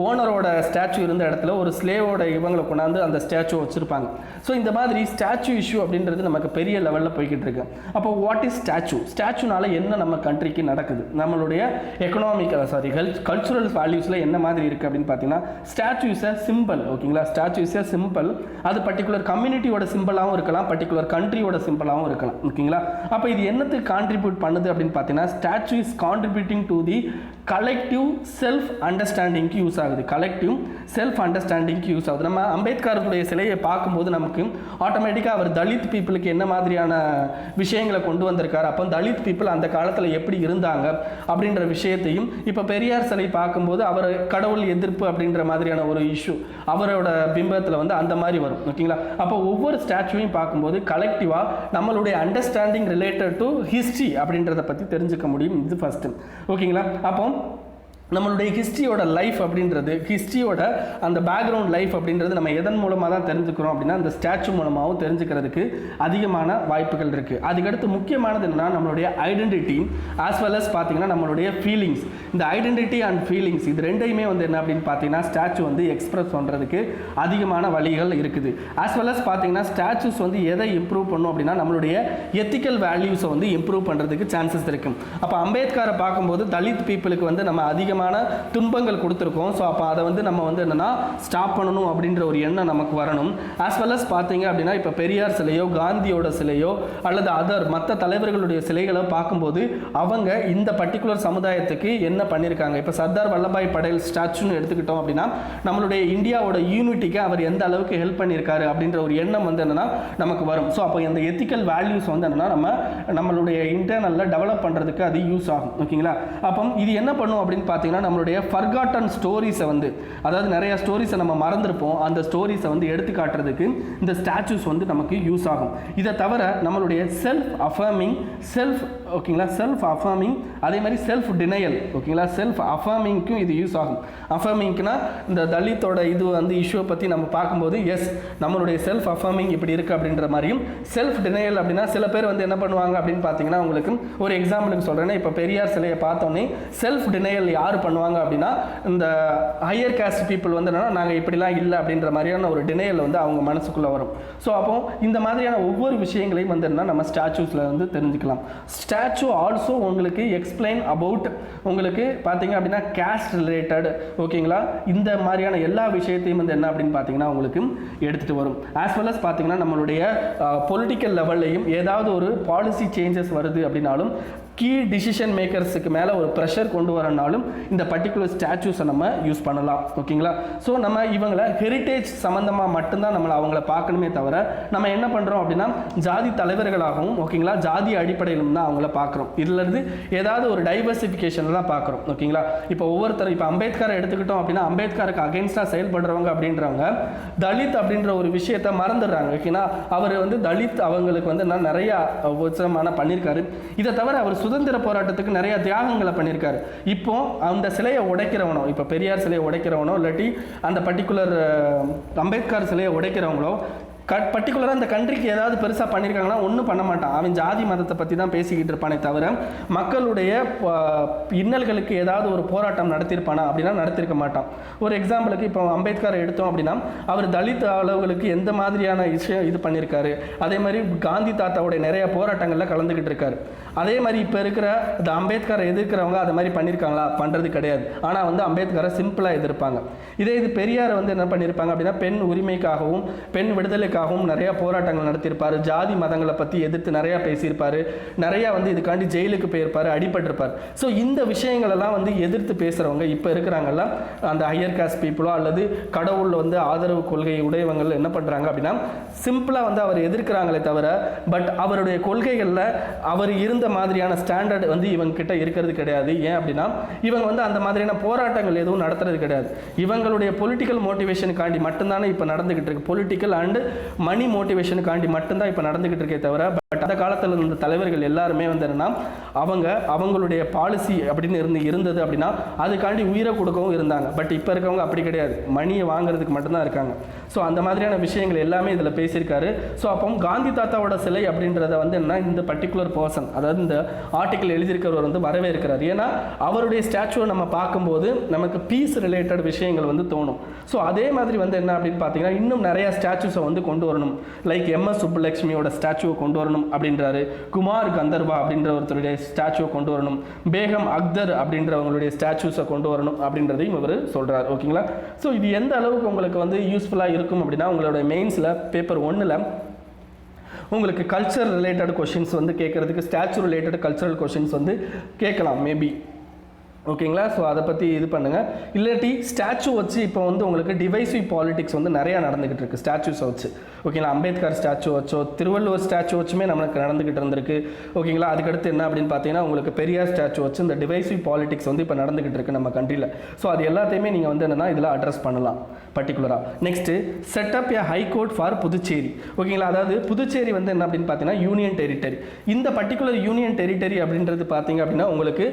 ஓனரோட ஸ்டாச்சு இருந்த இடத்துல ஒரு ஸ்லேவோட இவங்களை கொண்டாந்து அந்த ஸ்டாச்சுவை வச்சுருப்பாங்க. ஸோ இந்த மாதிரி ஸ்டாச்சு இஷ்யூ அப்படின்றது நமக்கு பெரிய லெவலில் போய்கிட்டு இருக்கு. அப்போ வாட் இஸ் ஸ்டாச்சு? ஸ்டாச்சுனால என்ன நம்ம கண்ட்ரிக்கு நடக்குது, நம்மளுடைய கல்ச்சுரல் வேல்யூஸில் என்ன மாதிரி இருக்குது அப்படின்னு பார்த்தீங்கன்னா ஸ்டாச்சு இஸ் அ சிம்பிள். ஓகேங்களா? Statue is a simple. அது பர்டிகுலர் கம்யூனிட்டியோட சிம்பிளாகவும் இருக்கலாம், பர்டிகுலர் கண்ட்ரியோட சிம்பிளாகவும் இருக்கலாம். ஓகேங்களா? அப்போ இது என்னத்துக்கு கான்ட்ரிபியூட் பண்ணுது அப்படின்னு பார்த்தீங்கன்னா statue is contributing to the collective self அண்டர்ஸ்டாண்டிங்க்கு யூஸ் ஆகுது. கலெக்டிவ் செல்ஃப் அண்டர்ஸ்டாண்டிங்க்கு யூஸ் ஆகுது. நம்ம அம்பேத்கருடைய சிலையை பார்க்கும்போது நமக்கு ஆட்டோமேட்டிக்காக அவர் தலித் பீப்புளுக்கு என்ன மாதிரியான விஷயங்களை கொண்டு வந்திருக்காரு, அப்போ தலித் பீப்புள் அந்த காலத்தில் எப்படி இருந்தாங்க அப்படின்ற விஷயத்தையும், இப்போ பெரியார் சிலை பார்க்கும்போது அவர் கடவுள் எதிர்ப்பு அப்படின்ற மாதிரியான ஒரு இஷ்யூ அவரோட பிம்பத்தில் வந்து அந்த மாதிரி வரும். ஓகேங்களா? அப்போ ஒவ்வொரு ஸ்டாச்சுவையும் பார்க்கும்போது கலெக்டிவாக நம்மளுடைய அண்டர்ஸ்டாண்டிங் ரிலேட்டட் டு ஹிஸ்ட்ரி அப்படின்றத பற்றி தெரிஞ்சுக்க முடியும். இது ஃபஸ்ட்டு. ஓகேங்களா? அப்போ நம்மளுடைய ஹிஸ்ட்ரியோட லைஃப் அப்படின்றது, ஹிஸ்ட்ரியோட அந்த பேக்ரவுண்ட் லைஃப் அப்படின்றது நம்ம எதன் மூலமாக தான் தெரிஞ்சுக்கிறோம் அப்படின்னா அந்த ஸ்டாச்சு மூலமாகவும் தெரிஞ்சுக்கிறதுக்கு அதிகமான வாய்ப்புகள் இருக்குது. அதுக்கடுத்து முக்கியமானது என்னன்னா நம்மளுடைய ஐடென்டிட்டி ஆஸ் வெல் அஸ் பார்த்தீங்கன்னா நம்மளுடைய ஃபீலிங்ஸ். இந்த ஐடென்டிட்டி அண்ட் ஃபீலிங்ஸ் இது ரெண்டையுமே வந்து என்ன அப்படின்னு பார்த்தீங்கன்னா ஸ்டாச்சு வந்து எக்ஸ்பிரஸ் பண்ணுறதுக்கு அதிகமான வழிகள் இருக்குது. ஆஸ் வெல் அஸ் பார்த்தீங்கன்னா ஸ்டாச்சுஸ் வந்து எதை இம்ப்ரூவ் பண்ணும் அப்படின்னா நம்மளுடைய எத்திக்கல் வேல்யூஸை வந்து இம்ப்ரூவ் பண்ணுறதுக்கு சான்சஸ் இருக்குது. அப்போ அம்பேத்கரை பார்க்கும்போது தலித் பீப்புளுக்கு வந்து நம்ம அதிகமாக துன்பங்கள் கொடுத்துருக்கோம். ஸோ அப்போ அதை வந்து நம்ம வந்து என்னன்னா ஸ்டாப் பண்ணணும் அப்படின்ற ஒரு எண்ணம் நமக்கு வரணும். ஆஸ் வெல் அஸ் பார்த்தீங்க அப்படின்னா இப்போ பெரியார் சிலையோ காந்தியோட சிலையோ அல்லது மற்ற தலைவர்களுடைய சிலைகளை பார்க்கும்போது அவங்க இந்த பர்டிகுலர் சமுதாயத்துக்கு என்ன பண்ணியிருக்காங்க. இப்போ சர்தார் வல்லபாய் படேல் ஸ்டாச்சுன்னு எடுத்துக்கிட்டோம் அப்படின்னா நம்மளுடைய இந்தியாவோட யூனிட்டிக்கு அவர் எந்த அளவுக்கு ஹெல்ப் பண்ணியிருக்காரு அப்படின்ற ஒரு எண்ணம் வந்து என்னன்னா நமக்கு வரும். ஸோ அப்போ இந்த எத்திக்கல் வேல்யூஸ் வந்து என்னன்னா நம்மளுடைய இன்டர்னலில் டெவலப் பண்ணுறதுக்கு அது யூஸ் ஆகும். ஓகேங்களா? அப்போ இது என்ன பண்ணும் அப்படின்னு பார்த்தீங்கன்னா நம்மளுடைய ஃபர்காட்டன் ஸ்டோரிஸை வந்து அதாவது நிறைய ஸ்டோரிஸை நம்ம மறந்துருப்போம், அந்த ஸ்டோரிஸை வந்து எடுத்து காட்டுறதுக்கு இந்த ஸ்டாச்சூஸ் வந்து நமக்கு யூஸ் ஆகும். இதை தவிர நம்மளுடைய செல்ஃப் அஃபர்மிங் அதே மாதிரி செல்ஃப் டினையல். ஓகேங்களா? செல்ஃப் அஃபர்மிங்க்கும் இது யூஸ் ஆகும். அஃபர்மிங்க்குனா இந்த தலித்தோட இது வந்து இஷ்யூவை பற்றி நம்ம பார்க்கும்போது எஸ் நம்மளுடைய செல்ஃப் அஃபர்மிங் இப்படி இருக்குது அப்படின்ற மாதிரியும், செல்ஃப் டினையல் அப்படின்னா சில பேர் வந்து என்ன பண்ணுவாங்க அப்படின்னு பார்த்தீங்கன்னா உங்களுக்கு ஒரு எக்ஸாம்பிளுக்கு சொல்கிறேன்னா இப்போ பெரியார் சிலையை பார்த்தோன்னே செல்ஃப் டினையல் யார் பண்ணுவாங்க அப்படின்னா இந்த ஹையர் காஸ்ட் பீப்புள் வந்து என்னன்னா நாங்கள் இப்படிலாம் இல்லை அப்படின்ற மாதிரியான ஒரு டினையல் வந்து அவங்க மனசுக்குள்ளே வரும். ஸோ அப்போ இந்த மாதிரியான ஒவ்வொரு விஷயங்களையும் வந்து என்ன நம்ம ஸ்டாச்சூஸில் வந்து தெரிஞ்சுக்கலாம். ஸ்டாச்சு ஆல்சோ உங்களுக்கு எக்ஸ்பிளைன் அபவுட் உங்களுக்கு பார்த்தீங்க அப்படின்னா கேஸ்ட் ரிலேட்டட், ஓகேங்களா, இந்த மாதிரியான எல்லா விஷயத்தையும் வந்து என்ன அப்படின்னு பார்த்தீங்கன்னா உங்களுக்கு எடுத்துகிட்டு வரும். ஆஸ் வெல் அஸ் பார்த்தீங்கன்னா நம்மளுடைய பொலிட்டிக்கல் லெவல்லையும் ஏதாவது ஒரு பாலிசி சேஞ்சஸ் வருது அப்படின்னாலும் கீ டிசிஷன் மேக்கர்ஸுக்கு மேலே ஒரு ப்ரெஷர் கொண்டு வரனாலும் இந்த பர்டிகுலர் ஸ்டாச்சூஸை நம்ம யூஸ் பண்ணலாம், ஓகேங்களா. ஸோ நம்ம இவங்களை ஹெரிட்டேஜ் சம்மந்தமாக மட்டும்தான் நம்மளை அவங்கள பார்க்கணுமே தவிர நம்ம என்ன பண்ணுறோம் அப்படின்னா ஜாதி தலைவர்களாகவும், ஓகேங்களா, ஜாதி அடிப்படையிலும் தான் அவங்கள பார்க்குறோம். இதுலேருந்து ஏதாவது ஒரு டைவர்சிஃபிகேஷன் தான் பார்க்குறோம், ஓகேங்களா. இப்போ ஒவ்வொருத்தர் இப்போ அம்பேத்கரை எடுத்துக்கிட்டோம் அப்படின்னா அம்பேத்கருக்கு அகென்ஸ்டாக செயல்படுறவங்க அப்படின்றவங்க தலித் அப்படின்ற ஒரு விஷயத்தை மறந்துடுறாங்க, ஓகேங்களா. அவர் வந்து தலித் அவங்களுக்கு வந்து நான் நிறையா உச்சமான பண்ணியிருக்காரு. இதை தவிர அவர் சுதந்திர போராட்டத்துக்கு நிறைய தியாகங்களை பண்ணியிருக்காரு. இப்போ அந்த சிலையை உடைக்கிறவனோ, இப்போ பெரியார் சிலையை உடைக்கிறவனோ இல்லாட்டி அந்த பர்டிகுலர் அம்பேத்கர் சிலையை உடைக்கிறவங்களோ பர்டிகுலராக அந்த கண்ட்ரிக்கு ஏதாவது பெருசாக பண்ணியிருக்காங்கன்னா ஒன்றும் பண்ண மாட்டான். அவன் ஜாதி மதத்தை பற்றி தான் பேசிக்கிட்டு இருப்பானே தவிர மக்களுடைய இன்னல்களுக்கு ஏதாவது ஒரு போராட்டம் நடத்தியிருப்பானா அப்படின்னா நடத்திருக்க மாட்டான். ஒரு எக்ஸாம்பிளுக்கு இப்போ அம்பேத்கரை எடுத்தோம் அப்படின்னா அவர் தலித் அளவுகளுக்கு எந்த மாதிரியான விஷயம் இது பண்ணியிருக்காரு. அதே மாதிரி காந்தி தாத்தாவுடைய நிறைய போராட்டங்களில் கலந்துக்கிட்டு இருக்காரு. அதே மாதிரி இப்போ இருக்கிற இந்த அம்பேத்கரை எதிர்க்கிறவங்க அதை மாதிரி பண்ணியிருக்காங்களா? பண்ணுறது கிடையாது. ஆனால் வந்து அம்பேத்கரை சிம்பிளாக எதிர்ப்பாங்க. இதே இது பெரியாரை வந்து என்ன பண்ணியிருப்பாங்க அப்படின்னா பெண் உரிமைக்காகவும் பெண் விடுதலைக்காகவும் நிறைய போராட்டங்கள் நடத்தியிருப்பார். ஜாதி மதங்களை பற்றி எதிர்த்து நிறையா பேசியிருப்பார். நிறையா வந்து இதுக்காண்டி ஜெயிலுக்கு போயிருப்பார், அடிபட்டிருப்பார். ஸோ இந்த விஷயங்களெல்லாம் வந்து எதிர்த்து பேசுகிறவங்க இப்போ இருக்கிறாங்கல்ல அந்த ஹையர் காஸ்ட் பீப்புளோ அல்லது கடவுளில் வந்து ஆதரவு கொள்கை உடையவங்கள் என்ன பண்ணுறாங்க அப்படின்னா சிம்பிளாக வந்து அவர் எதிர்க்கிறாங்களே தவிர பட் அவருடைய கொள்கைகளில் அவர் இருந்த மாதிரியான ஸ்டாண்டர்ட் வந்து இவங்க கிட்ட இருக்கிறது கிடையாது. ஏன் அப்படின்னா இவங்க வந்து அந்த மாதிரியான போராட்டங்கள் எதுவும் நடத்துறது கிடையாது. இவங்களுடைய பொலிட்டிக்கல் மோட்டிவேஷனுக்காண்டி மட்டும்தானே இப்போ நடந்துகிட்டு இருக்கு. பொலிட்டிக்கல் அண்ட் மணி மோட்டிவேஷனுக்காண்டி மட்டும்தான் இப்போ நடந்துகிட்டு இருக்கே தவிர பட் அந்த காலத்தில் இருந்த தலைவர்கள் எல்லாருமே வந்து என்னன்னா அவங்களுடைய பாலிசி அப்படின்னு இருந்தது அப்படின்னா அதுக்காண்டி உயிரை கொடுக்கவும் இருந்தாங்க. பட் இப்போ இருக்கவங்க அப்படி கிடையாது, மணியை வாங்குறதுக்கு மட்டும்தான் இருக்காங்க. ஸோ அந்த மாதிரியான விஷயங்கள் எல்லாமே இதில் பேசியிருக்காரு. ஸோ அப்போ காந்தி தாத்தாவோட சிலை அப்படின்றத வந்து என்ன இந்த பர்டிகுலர் பர்சன் அதாவது இந்த ஆர்டிக்கல் எழுதியிருக்கிறவர் வந்து வரவேற்கிறார். ஏன்னா அவருடைய ஸ்டாச்சுவை நம்ம பார்க்கும்போது நமக்கு பீஸ் ரிலேட்டட் விஷயங்கள் வந்து தோணும். ஸோ அதே மாதிரி வந்து என்ன அப்படின்னு பார்த்தீங்கன்னா இன்னும் நிறைய ஸ்டாச்சுஸை வந்து கொண்டு வரணும். லைக் எம்எஸ் சுப்புலட்சுமியோட ஸ்டாச்சுவை கொண்டு வரணும் அப்படின்றாரு. குமார் கந்தர்வா அப்படின்ற ஒருத்தருடைய ஸ்டாச்சுவை கொண்டு வரணும். பேகம் அக்தர் அப்படின்றவங்களுடைய ஸ்டாச்சுஸை கொண்டு வரணும் அப்படின்றதையும் இவர் சொல்கிறார், ஓகேங்களா. ஸோ இது எந்த அளவுக்கு உங்களுக்கு வந்து யூஸ்ஃபுல்லாக இருக்கும் அப்படின்னா உங்களோட மெயின்ஸில் பேப்பர் 1ல் உங்களுக்கு கல்ச்சர் ரிலேட்டட் கொஷின்ஸ் வந்து கேட்குறதுக்கு ஸ்டாச்சு ரிலேட்டட் கல்ச்சரல் கொஷின்ஸ் வந்து கேட்கலாம் மேபி, ஓகேங்களா. ஸோ அதை பற்றி இது பண்ணுங்கள். இல்லாட்டி ஸ்டாச்சு வச்சு இப்போ வந்து உங்களுக்கு டிவைசிவ் பாலிடிக்ஸ் வந்து நிறையா நடந்துக்கிட்டு இருக்குது ஸ்டாச்சுஸை வச்சு, ஓகேங்களா. அம்பேத்கர் ஸ்டாச்சு வச்சோ திருவள்ளுவர் ஸ்டாச்சு வச்சுமே நமக்கு நடந்துக்கிட்டு இருந்திருக்கு, ஓகேங்களா. அதுக்கடுத்து என்ன அப்படின்னு பார்த்தீங்கன்னா உங்களுக்கு பெரியார் ஸ்டாச்சு வச்சு இந்த டிவைசிவ் பாலிடிக்ஸ் வந்து இப்போ நடந்துக்கிட்டு இருக்குது நம்ம கண்ட்ரியில். ஸோ அது எல்லாத்தையுமே நீங்கள் வந்து என்னென்னா இதில் அட்ரஸ் பண்ணலாம் பர்டிகுலராக. Next setup A high court for Puducherry, ஓகேங்களா. அதாவது புதுச்சேரி வந்து என்ன அப்படின்னு பார்த்தீங்கன்னா யூனியன் டெரிட்டரி. இந்த பர்டிகுலர் யூனியன் டெரிட்டரி அப்படின்றது பார்த்தீங்க அப்படின்னா உங்களுக்கு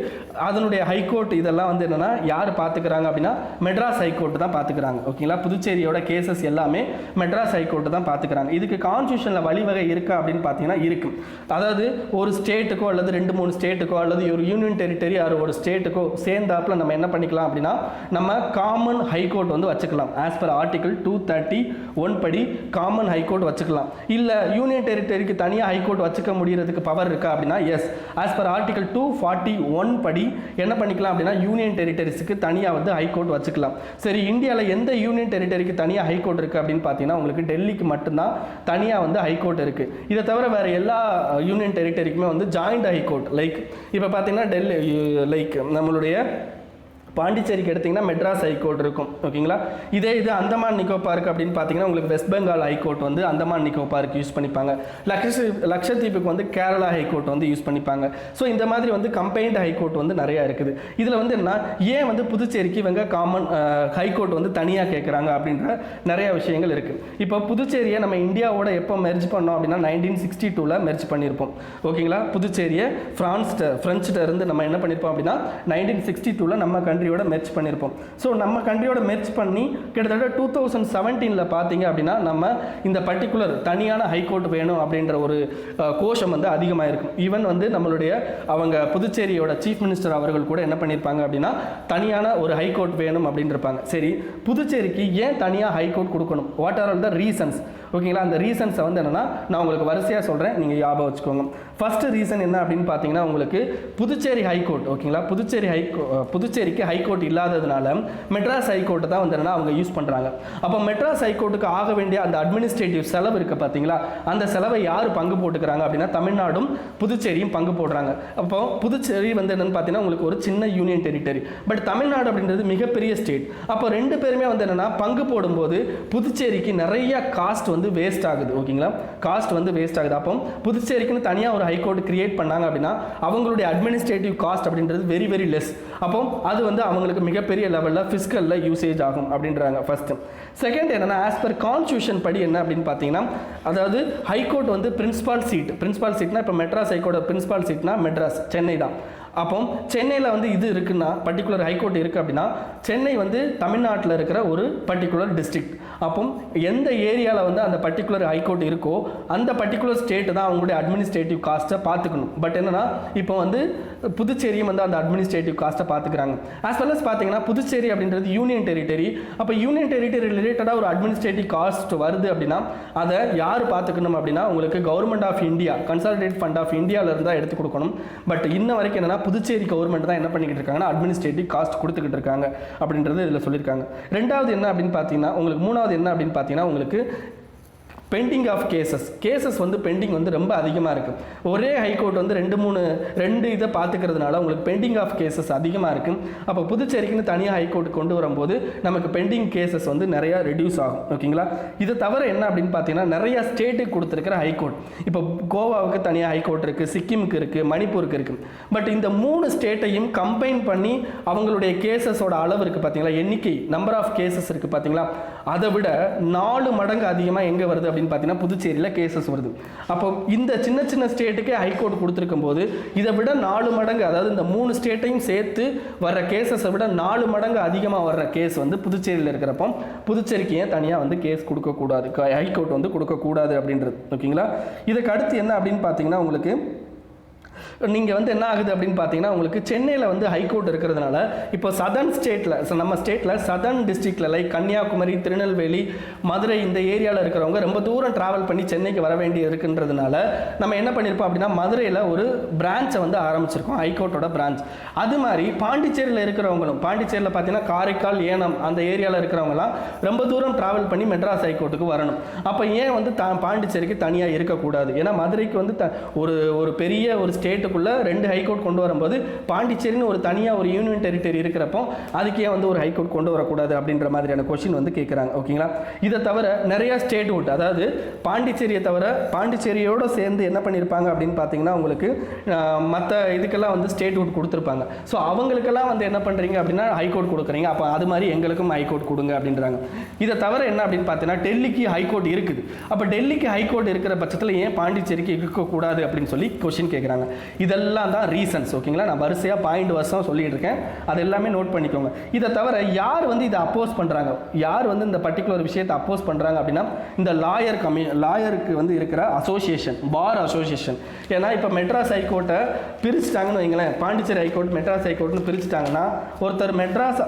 அதனுடைய ஹைகோர்ட் இதெல்லாம் வந்து என்னன்னா யார் பார்த்துக்கிறாங்க அப்படின்னா மெட்ராஸ் ஹைகோர்ட் தான் பார்த்துக்கிறாங்க, ஓகேங்களா. புதுச்சேரியோட கேசஸ் எல்லாமே மெட்ராஸ் ஹைகோர்ட் தான் பார்த்துக்கிறாங்க. இதுக்கு கான்ஸ்டியூஷனில் வழிவகை இருக்கா அப்படின்னு பார்த்தீங்கன்னா இருக்கு. அதாவது ஒரு ஸ்டேட்டுக்கோ அல்லது 2-3 ஸ்டேட்டுக்கோ அல்லது ஒரு யூனியன் டெரிட்டரி ஒரு ஸ்டேட்டுக்கோ சேர்ந்தாப்புல நம்ம என்ன பண்ணிக்கலாம் அப்படின்னா நம்ம காமன் ஹைகோர்ட் வந்து வச்சுக்கலாம். ஆஸ் பர் ஆர்டிகல் 231 படி காமன் ஹைகோர்ட் வச்சுக்கலாம். இல்லை யூனியன் டெரிட்டரிக்கு தனியாக ஹைகோர்ட் வச்சுக்க முடியறதுக்கு பவர் இருக்கா அப்படின்னா எஸ், ஆஸ் பர் ஆர்டிகல் 241 படி என்ன பண்ணிக்கலாம் அப்படின்னா யூனியன் டெரிட்டரிஸ்க்கு தனியாக வந்து ஹைகோர்ட் வச்சுக்கலாம். சரி, இந்தியாவில் எந்த யூனியன் டெரிட்டரிக்கு தனியாக ஹைகோர்ட் இருக்குது அப்படின்னு பார்த்தீங்கன்னா உங்களுக்கு டெல்லிக்கு மட்டும்தான் தனியாக வந்து ஹைகோர்ட் இருக்குது. இதை தவிர வேறு எல்லா யூனியன் டெரிட்டரிக்குமே வந்து ஜாயிண்ட் ஹைகோர்ட் லைக் இப்போ பார்த்தீங்கன்னா டெல்லி லைக் நம்மளுடைய பாண்டிச்சேரிக்கு எடுத்திங்கன்னா மெட்ராஸ் ஹைகோர்ட் இருக்கும், ஓகேங்களா. இதே இது அந்தமான் நிக்கோபாருக்கு அப்படின்னு பார்த்தீங்கன்னா உங்களுக்கு வெஸ்ட் பெங்கால் ஹைகோர்ட் வந்து அந்தமான் நிக்கோபாருக்கு யூஸ் பண்ணிப்பாங்க. லட்சத்தீவுக்கு வந்து கேரளா ஹைகோர்ட் வந்து யூஸ் பண்ணிப்பாங்க. ஸோ இந்த மாதிரி வந்து கம்பைன்ட் ஹைகோர்ட் வந்து நிறையா இருக்குது. இதில் வந்து என்ன ஏன் வந்து புதுச்சேரிக்கு இவங்க காமன் ஹைகோர்ட் வந்து தனியாக கேட்குறாங்க அப்படின்ற நிறையா விஷயங்கள் இருக்குது. இப்போ புதுச்சேரியை நம்ம இந்தியாவோட எப்போ மெர்ஜ் பண்ணோம் அப்படின்னா 1962 மெர்ஜ் பண்ணியிருப்போம், ஓகேங்களா. புதுச்சேரியை ஃப்ரெஞ்சிட்ட இருந்து நம்ம என்ன பண்ணியிருப்போம் அப்படின்னா 1962 நம்ம கண்ட்ரி கண்ட்ரியோட மெர்ஜ் பண்ணியிருப்போம். ஸோ நம்ம கண்ட்ரியோட மெர்ஜ் பண்ணி கிட்டத்தட்ட 2017 பார்த்தீங்க அப்படின்னா நம்ம இந்த பர்டிகுலர் தனியான ஹைகோர்ட் வேணும் அப்படின்ற ஒரு கோஷம் வந்து அதிகமாக இருக்கும். ஈவன் வந்து நம்மளுடைய அவங்க புதுச்சேரியோட சீஃப் மினிஸ்டர் அவர்கள் கூட என்ன பண்ணியிருப்பாங்க அப்படின்னா தனியான ஒரு ஹைகோர்ட் வேணும் அப்படின்னு இருப்பாங்க. சரி, புதுச்சேரிக்கு ஏன் தனியாக ஹைகோர்ட் கொடுக்கணும்? What are all the reasons? ஓகேங்களா, அந்த ரீசன்ஸை வந்து என்னென்னா நான் உங்களுக்கு வரிசையாக சொல்கிறேன், நீங்கள் ஞாபகம் வச்சுக்கோங்க. ஃபஸ்ட்டு ரீசன் என்ன அப்படின்னு பார்த்தீங்கன்னா உங்களுக்கு புதுச்சேரி ஹைகோர்ட், ஓகேங்களா, புதுச்சேரிக்கு ஹைகோர்ட் இல்லாததுனால மெட்ராஸ் ஹைகோர்ட்டை தான் வந்து என்னென்னா அவங்க யூஸ் பண்ணுறாங்க. அப்போ மெட்ராஸ் ஹைகோர்ட்டுக்கு ஆக வேண்டிய அந்த அட்மினிஸ்ட்ரேட்டிவ் செலவு இருக்குது பார்த்தீங்களா, அந்த செலவை யார் பங்கு போட்டுக்கிறாங்க அப்படின்னா தமிழ்நாடும் புதுச்சேரியும் பங்கு போடுறாங்க. அப்போ புதுச்சேரி வந்து என்னென்னு பார்த்தீங்கன்னா உங்களுக்கு ஒரு சின்ன யூனியன் டெரிட்டரி, பட் தமிழ்நாடு அப்படின்றது மிகப்பெரிய ஸ்டேட். அப்போ ரெண்டு பேருமே வந்து என்னென்னா பங்கு போடும்போது புதுச்சேரிக்கு நிறைய காஸ்ட் வந்து வேஸ்ட் ஆகுது. ஓகேங்களா, காஸ்ட் வந்து வேஸ்ட் ஆகுது. அப்போ புதுச்சேரிக்குன்னு தனியாக ஒரு ஹைகோர்ட் கிரியேட் பண்ணாங்க அப்படின்னா அவங்களுடைய அட்மினிஸ்ட்ரேட்டிவ் காஸ்ட் அப்படின்றது வெரி வெரி லெஸ். அப்போ அது வந்து அவங்களுக்கு மிகப்பெரிய லெவலில் ஃபிஸ்கலில் யூசேஜ் ஆகும் அப்படின்றாங்க ஃபர்ஸ்ட். செகண்ட் என்னன்னா, ஆஸ் பர் கான்ஸ்டியூஷன் படி என்ன அப்படின்னு பார்த்தீங்கன்னா, அதாவது ஹைகோர்ட் வந்து பிரின்சிபால் சீட்னா இப்போ மெட்ராஸ் ஹைகோர்ட் பிரின்சிபால் சீட்னா மெட்ராஸ், சென்னை தான். அப்போ சென்னையில் வந்து இது இருக்குன்னா பர்டிகுலர் ஹைகோர்ட் இருக்குது அப்படின்னா சென்னை வந்து தமிழ்நாட்டில் இருக்கிற ஒரு பர்டிகுலர் டிஸ்ட்ரிக்ட். அப்போ எந்த ஏரியாவில் வந்து அந்த பர்டிகுலர் ஹைகோர்ட் இருக்கோ அந்த பர்டிகுலர் ஸ்டேட்டு தான் அவங்களுடைய அட்மினிஸ்ட்ரேட்டிவ் காஸ்ட்டை பார்த்துக்கணும். பட் என்னன்னா இப்போ வந்து புதுச்சேரியும் வந்து அந்த அட்மினிஸ்ட்ரேட்டிவ் காஸ்ட்டை பார்த்துக்கிறாங்க. ஆஸ் வெல் அஸ் பார்த்தீங்கன்னா புதுச்சேரி அப்படின்றது யூனியன் டெரிட்டரி. அப்போ யூனியன் டெரிட்டரி ரிலேட்டடாக ஒரு அட்மினிஸ்ட்ரேட்டிவ் காஸ்ட் வருது அப்படின்னா அதை யார் பார்த்துக்கணும் அப்படின்னா உங்களுக்கு government of India, consolidated fund of இந்தியாவில் இருந்தால் எடுத்து கொடுக்கணும். பட் இன்ன வரைக்கும் என்னன்னா புதுச்சேரி கவர்மெண்ட் தான் என்ன பண்ணிக்கிட்டு இருக்காங்கன்னா அட்மினிஸ்ட்ரேட்டிவ் காஸ்ட் கொடுத்துக்கிட்டு இருக்காங்க அப்படின்றது இதில் சொல்லியிருக்காங்க. ரெண்டாவது என்ன அப்படின்னு பார்த்தீங்கன்னா உங்களுக்கு, மூணாவது என்ன அப்படின்னு பார்த்தீங்கன்னா உங்களுக்கு பெண்டிங் ஆஃப் கேசஸ் வந்து பெண்டிங் வந்து ரொம்ப அதிகமாக இருக்குது. ஒரே ஹைகோர்ட் வந்து ரெண்டு இதை பார்த்துக்கிறதுனால உங்களுக்கு பெண்டிங் ஆஃப் கேசஸ் அதிகமாக இருக்குது. அப்போ புதுச்சேரிக்குன்னு தனியாக ஹைகோர்ட் கொண்டு வரும்போது நமக்கு பெண்டிங் கேசஸ் வந்து நிறையா ரெடியூஸ் ஆகும். ஓகேங்களா, இதை தவிர என்ன அப்படின்னு பார்த்தீங்கன்னா நிறையா ஸ்டேட்டுக்கு கொடுத்துருக்கிற ஹைகோர்ட், இப்போ கோவாவுக்கு தனியாக ஹைகோர்ட் இருக்குது, சிக்கிமுக்கு இருக்குது, மணிப்பூருக்கு இருக்குது. பட் இந்த 3 ஸ்டேட்டையும் கம்பைன் பண்ணி அவங்களுடைய கேசஸோட அளவு இருக்குது பார்த்தீங்களா, எண்ணிக்கை நம்பர் ஆஃப் கேசஸ் இருக்குது பார்த்தீங்களா, அதை விட 4 மடங்கு அதிகமாக எங்கே வருது அப்படின்னு பார்த்தீங்கன்னா புதுச்சேரியில் கேசஸ் வருது. அப்போ இந்த சின்ன சின்ன ஸ்டேட்டுக்கே ஹைகோர்ட் கொடுத்துருக்கும் போது இதை விட 4 மடங்கு, அதாவது இந்த 3 ஸ்டேட்டையும் சேர்த்து வர்ற கேசஸை விட 4 மடங்கு அதிகமாக வர்ற கேஸ் வந்து புதுச்சேரியில் இருக்கிறப்போ புதுச்சேரிக்கு ஏன் தனியாக வந்து கேஸ் கொடுக்கக்கூடாது, ஹைகோர்ட் வந்து கொடுக்கக்கூடாது அப்படின்றது. ஓகேங்களா, இதுக்கு அடுத்து என்ன அப்படின்னு பார்த்தீங்கன்னா உங்களுக்கு நீங்கள் வந்து என்ன ஆகுது அப்படின்னு பார்த்தீங்கன்னா உங்களுக்கு சென்னையில் வந்து ஹைகோர்ட் இருக்கிறதுனால இப்போ சதர்ன் ஸ்டேட்டில், நம்ம ஸ்டேட்டில் சதர்ன் டிஸ்ட்ரிக்டில் லைக் கன்னியாகுமரி, திருநெல்வேலி, மதுரை இந்த ஏரியாவில் இருக்கிறவங்க ரொம்ப தூரம் ட்ராவல் பண்ணி சென்னைக்கு வர வேண்டி இருக்குன்றதுனால நம்ம என்ன பண்ணியிருப்போம் அப்படின்னா மதுரையில் ஒரு பிரான்ச்சை வந்து ஆரம்பிச்சிருக்கோம், ஹைகோர்ட்டோட பிரான்ச். அது மாதிரி பாண்டிச்சேரியில் இருக்கிறவங்களும், பாண்டிச்சேரியில் பார்த்தீங்கன்னா காரைக்கால், ஏனம் அந்த ஏரியாவில் இருக்கிறவங்களாம் ரொம்ப தூரம் ட்ராவல் பண்ணி மெட்ராஸ் ஹைகோர்ட்டுக்கு வரணும். அப்போ ஏன் வந்து பாண்டிச்சேரிக்கு தனியாக இருக்கக்கூடாது? ஏன்னா மதுரைக்கு வந்து ஒரு பெரிய ஒரு ஸ்டேட்டுக்குள்ள 2 ஹைகோர்ட் கொண்டு வரும்போது பாண்டிச்சேரின்னு ஒரு தனியாக ஒரு யூனியன் டெரிட்டரி இருக்கிறப்போ அதுக்கே வந்து ஒரு ஹைகோர்ட் கொண்டு வரக்கூடாது அப்படின்ற மாதிரியான கொஸ்டின் வந்து கேட்குறாங்க. ஓகேங்களா, இதை தவிர நிறையா ஸ்டேட் விட்டு, அதாவது பாண்டிச்சேரியை தவிர பாண்டிச்சேரியோடு சேர்ந்து என்ன பண்ணியிருப்பாங்க அப்படின்னு பார்த்தீங்கன்னா உங்களுக்கு மற்ற இதுக்கெல்லாம் வந்து ஸ்டேட் விட்டு கொடுத்துருப்பாங்க. ஸோ அவங்களுக்கெல்லாம் வந்து என்ன பண்ணுறீங்க அப்படின்னா ஹைகோர்ட் கொடுக்குறீங்க, அப்போ அது மாதிரி எங்களுக்கும் ஹைகோர்ட் கொடுங்க அப்படின்றாங்க. இதை தவிர என்ன அப்படின்னு பார்த்தீங்கன்னா டெல்லிக்கு ஹைகோர்ட் இருக்குது. அப்போ டெல்லிக்கு ஹைகோர்ட் இருக்கிற பட்சத்தில் ஏன் பாண்டிச்சேரிக்கு இருக்கக்கூடாது அப்படின்னு சொல்லி கொஸ்டின் கேட்குறாங்க. இதெல்லாம் தான் ரீசன்ஸ். ஓகேங்களா, நான் வரிசையாக பாயிண்ட் வருஷம் சொல்லிட்டு இருக்கேன், அது எல்லாமே நோட் பண்ணிக்கோங்க. இதை தவிர யார் வந்து இதை அப்போஸ் பண்ணுறாங்க, யார் வந்து இந்த பர்டிகுலர் விஷயத்தை அப்போஸ் பண்ணுறாங்க அப்படின்னா இந்த லாயருக்கு வந்து இருக்கிற அசோசியேஷன், பார் அசோசியேஷன். ஏன்னா இப்போ மெட்ராஸ் ஹைகோர்ட்டை பிரிச்சுட்டாங்கன்னு வைங்களேன், பாண்டிச்சேரி ஹைகோர்ட் மெட்ராஸ் ஹைகோர்ட்னு பிரிச்சுட்டாங்கன்னா ஒருத்தர் மெட்ராஸ்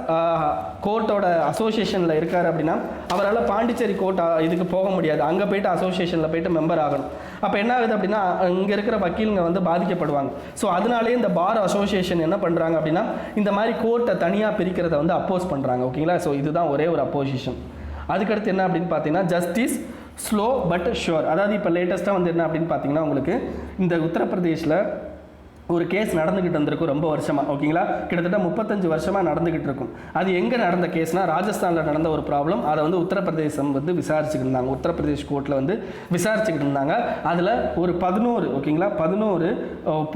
கோர்ட்டோட அசோசியேஷனில் இருக்கார் அப்படின்னா அவரால் பாண்டிச்சேரி கோர்ட் இதுக்கு போக முடியாது, அங்கே போய்ட்டு அசோசியேஷனில் போய்ட்டு மெம்பர் ஆகணும். அப்போ என்ன ஆகுது அப்படின்னா இங்கே இருக்கிற வக்கீலுங்க வந்து பாதிக்கப்படுவாங்க. ஸோ அதனாலே இந்த பார் அசோசியேஷன் என்ன பண்ணுறாங்க அப்படின்னா இந்த மாதிரி கோர்ட்டை தனியாக பிரிக்கிறத வந்து அப்போஸ் பண்ணுறாங்க. ஓகேங்களா, ஸோ இதுதான் ஒரே ஒரு அப்போசிஷன். அதுக்கடுத்து என்ன அப்படின்னு பார்த்தீங்கன்னா ஜஸ்டிஸ் ஸ்லோ பட் ஷுவர். அதாவது இப்போ லேட்டஸ்ட்டாக வந்து என்ன அப்படின்னு பார்த்தீங்கன்னா உங்களுக்கு இந்த உத்தரப்பிரதேஷில் ஒரு கேஸ் நடந்துக்கிட்டு இருந்திருக்கும் ரொம்ப வருஷமாக. ஓகேங்களா, கிட்டத்தட்ட 35 வருஷமாக நடந்துக்கிட்டு இருக்கும். அது எங்கே நடந்த கேஸ்னால் ராஜஸ்தானில் நடந்த ஒரு ப்ராப்ளம். அதை வந்து உத்தரப்பிரதேசம் வந்து விசாரிச்சுக்கிட்டு இருந்தாங்க, உத்தரப்பிரதேஷ் கோர்ட்டில் வந்து விசாரிச்சுக்கிட்டு இருந்தாங்க. அதில் ஒரு 11 ஓகேங்களா 11